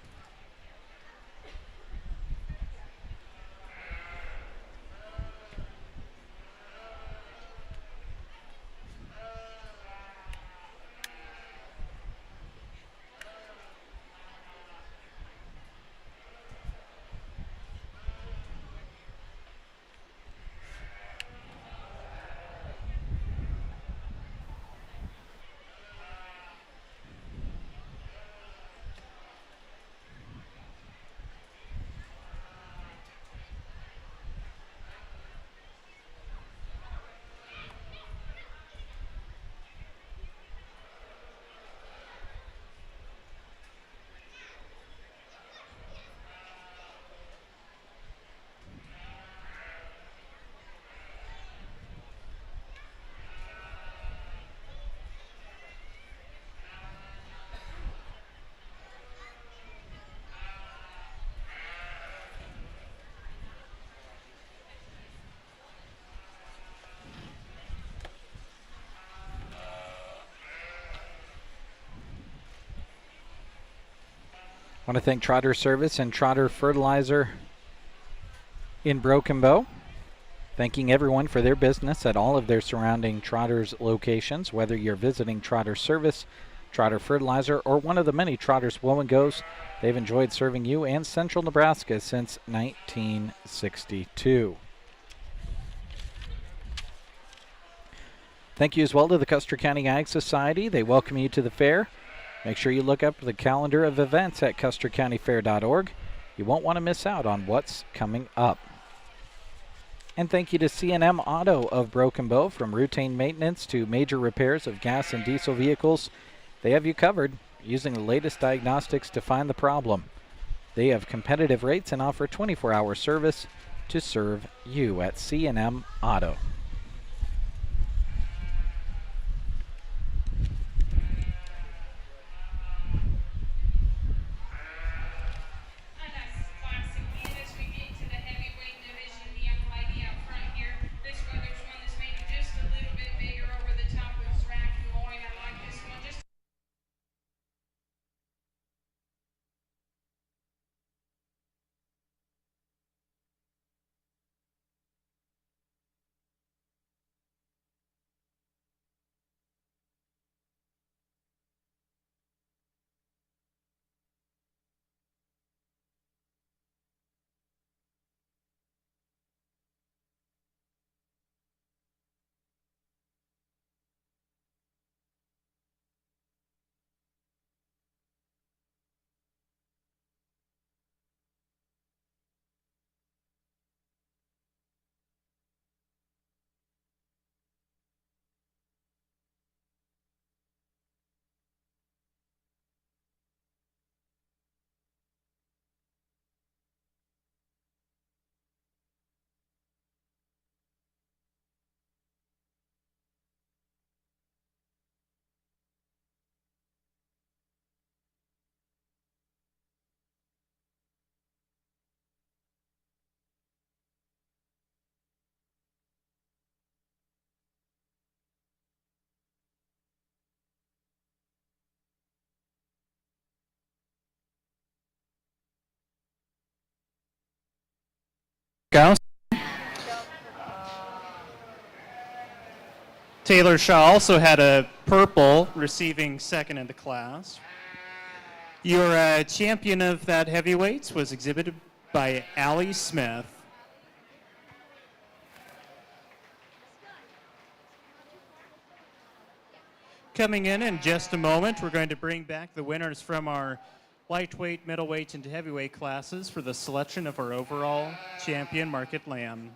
I want to thank Trotter Service and Trotter Fertilizer in Broken Bow. Thanking everyone for their business at all of their surrounding Trotters locations, whether you're visiting Trotter Service, Trotter Fertilizer, or one of the many Trotters Woman Goes. They've enjoyed serving you and Central Nebraska since 1962. Thank you as well to the Custer County Ag Society. They welcome you to the fair. Make sure you look up the calendar of events at custercountyfair.org. You won't want to miss out on what's coming up. And thank you to C&M Auto of Broken Bow. From routine maintenance to major repairs of gas and diesel vehicles, they have you covered using the latest diagnostics to find the problem. They have competitive rates and offer 24-hour service to serve you at C&M Auto. Taylor Shaw also had a purple, receiving second in the class. Your champion of that heavyweights was exhibited by Allie Smith. Coming in just a moment, we're going to bring back the winners from our lightweight, middleweight, and heavyweight classes for the selection of our overall champion market lamb.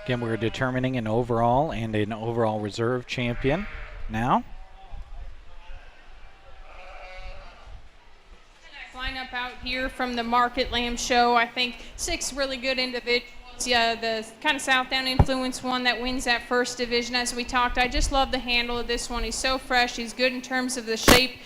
Again, we're determining an overall and an overall reserve champion now. Lineup out here from the Market Lamb Show. I think 6 really good individuals. Yeah, the kind of Southdown influence one that wins that first division, as we talked. I just love the handle of this one. He's so fresh. He's good in terms of the shape.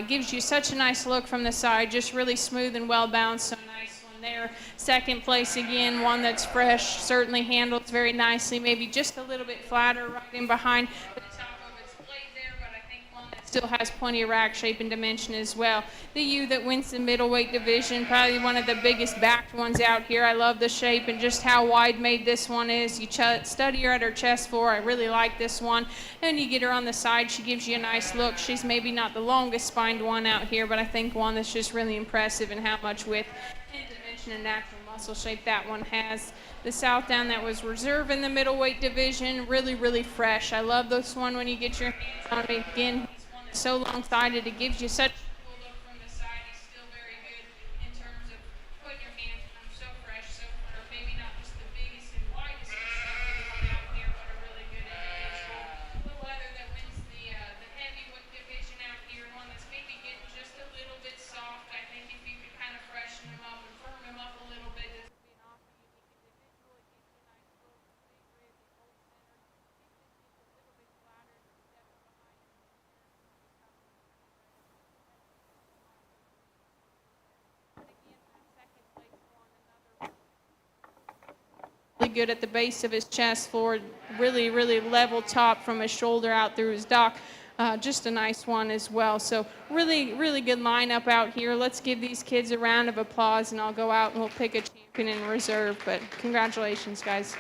Gives you such a nice look from the side. Just really smooth and well balanced. So nice one there. Second place again, one that's fresh. Certainly handles very nicely. Maybe just a little bit flatter right in behind the top of its blade there, but I think one that still has plenty of rack shape and dimension as well. The ewe that wins the middleweight division, probably one of the biggest backed ones out here. I love the shape and just how wide made this one is. You study her at her chest floor. I really like this one. And you get her on the side, she gives you a nice look. She's maybe not the longest spined one out here, but I think one that's just really impressive in how much width and dimension and natural muscle shape that one has. The Southdown that was reserve in the middleweight division, really, really fresh. I love this one when you get your hands on it. Again, he's one that's so long-sided, it gives you such a cool look from the side. He's still very good in terms of putting your hands on him. So fresh, so firm. Maybe not just the biggest and widest one out here, but a really good individual. The leather that wins the heavyweight division out here, one that's maybe getting just a little bit soft. I think if you could kind of freshen him up and firm him up a little bit, this would be an awfully unique individual. It gives you a nice look, big rib, the old center. It just gets a little bit flatter and steps behind him. Really good at the base of his chest floor, really, really level top from his shoulder out through his dock. Just a nice one as well. So really, really good lineup out here. Let's give these kids a round of applause, and I'll go out and we'll pick a champion in reserve. But congratulations, guys.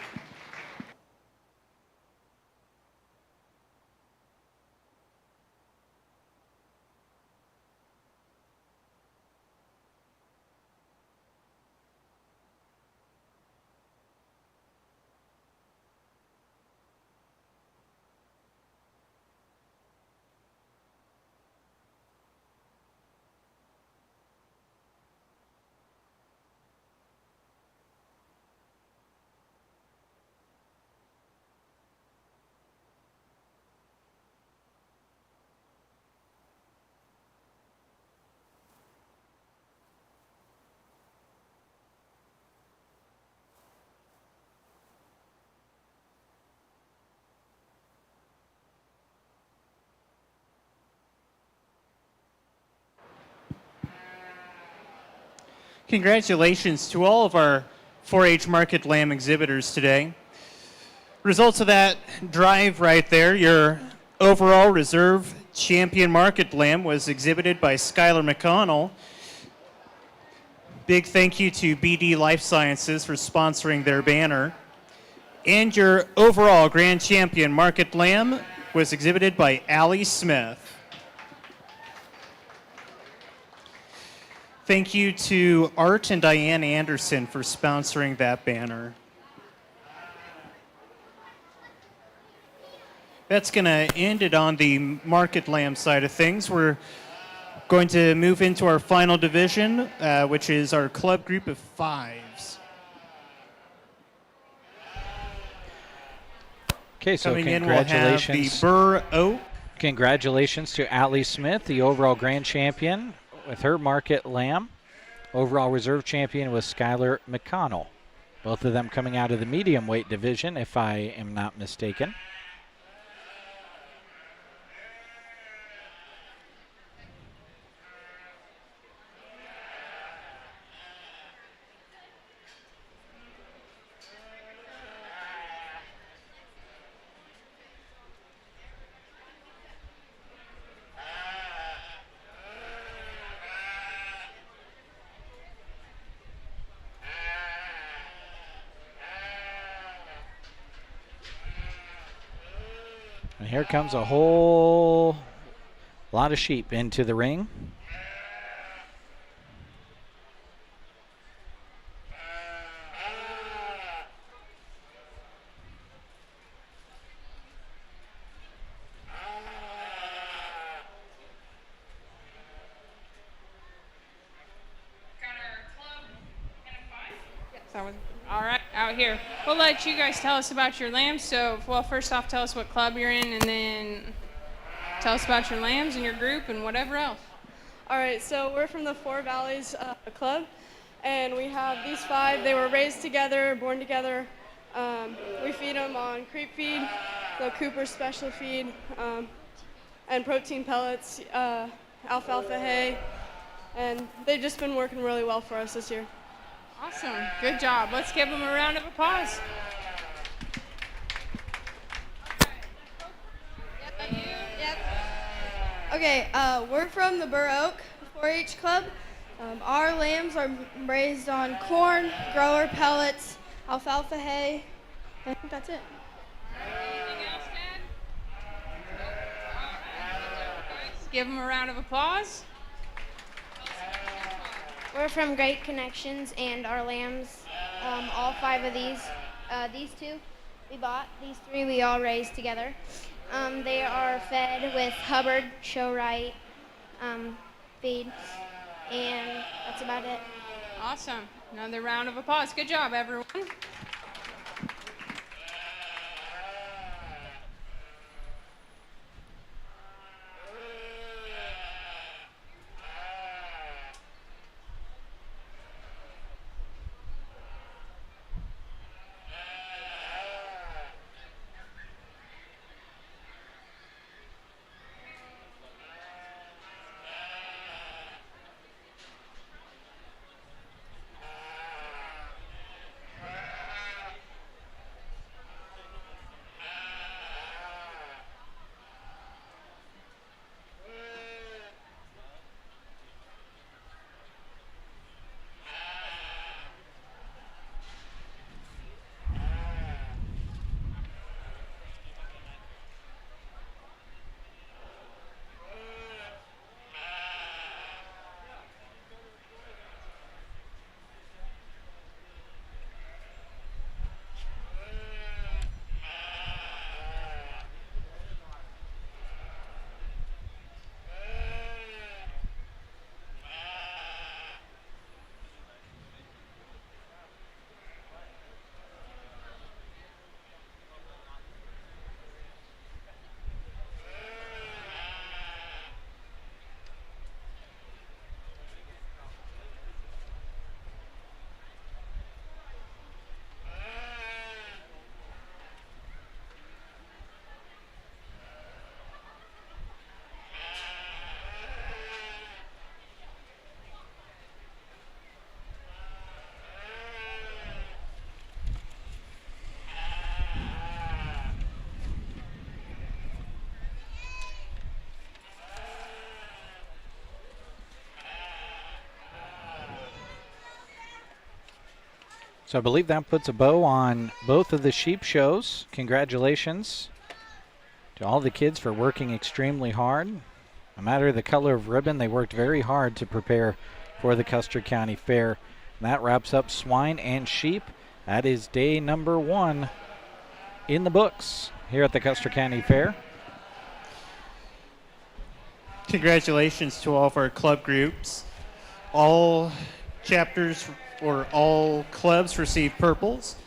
Congratulations to all of our 4-H Market Lamb exhibitors today. Results of that drive right there, your overall reserve champion Market Lamb was exhibited by Skylar McConnell. Big thank you to BD Life Sciences for sponsoring their banner. And your overall grand champion Market Lamb was exhibited by Allie Smith. Thank you to Art and Diane Anderson for sponsoring that banner. That's going to end it on the market lamb side of things. We're going to move into our final division, which is our club group of 5s. Okay, so Coming in, we'll have the congratulations. Burr Oak. Congratulations to Allie Smith, the overall grand champion with her market lamb. Overall reserve champion was Skylar McConnell. Both of them coming out of the medium weight division, if I am not mistaken. And here comes a whole lot of sheep into the ring. All right, out here. We'll let you guys tell us about your lambs. So, well, first off, tell us what club you're in, and then tell us about your lambs and your group and whatever else. All right, so we're from the Four Valleys Club, and we have these 5. They were raised together, born together. We feed them on creep feed, the Cooper special feed, and protein pellets, alfalfa hay, and they've just been working really well for us this year. Awesome. Good job. Let's give them a round of applause. Okay, we're from the Burr Oak 4-H Club. Our lambs are raised on corn, grower pellets, alfalfa hay. I think that's it. Anything else, Dad? All right. Let's give them a round of applause. We're from Great Connections, and our lambs, all 5 of these 2 we bought, these 3 we all raised together. They are fed with Hubbard, Show-Right feed, and that's about it. Awesome. Another round of applause. Good job, everyone. So I believe that puts a bow on both of the sheep shows. Congratulations to all the kids for working extremely hard. No matter the color of ribbon, they worked very hard to prepare for the Custer County Fair. And that wraps up swine and sheep. That is day number 1 in the books. here at the Custer County Fair. Congratulations to all of our club groups. All chapters or all clubs received purples.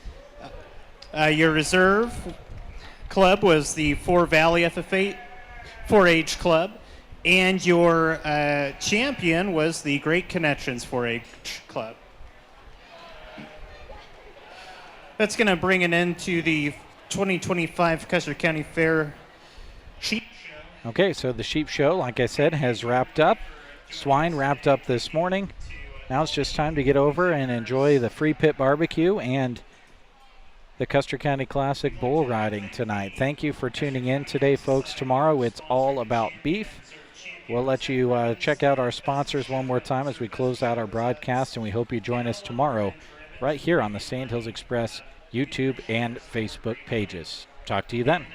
Your reserve club was the Four Valley FFA 4-H club, and your champion was the Great Connections 4-H club. That's going to bring an end to the 2025 Custer County Fair sheep show. Okay, so the sheep show, like I said, has wrapped up. Swine wrapped up this morning. Now it's just time to get over and enjoy the free pit barbecue and the Custer County Classic bull riding tonight. Thank you for tuning in today, folks. Tomorrow it's all about beef. We'll let you check out our sponsors one more time as we close out our broadcast, and we hope you join us tomorrow right here on the Sand Hills Express YouTube and Facebook pages. Talk to you then.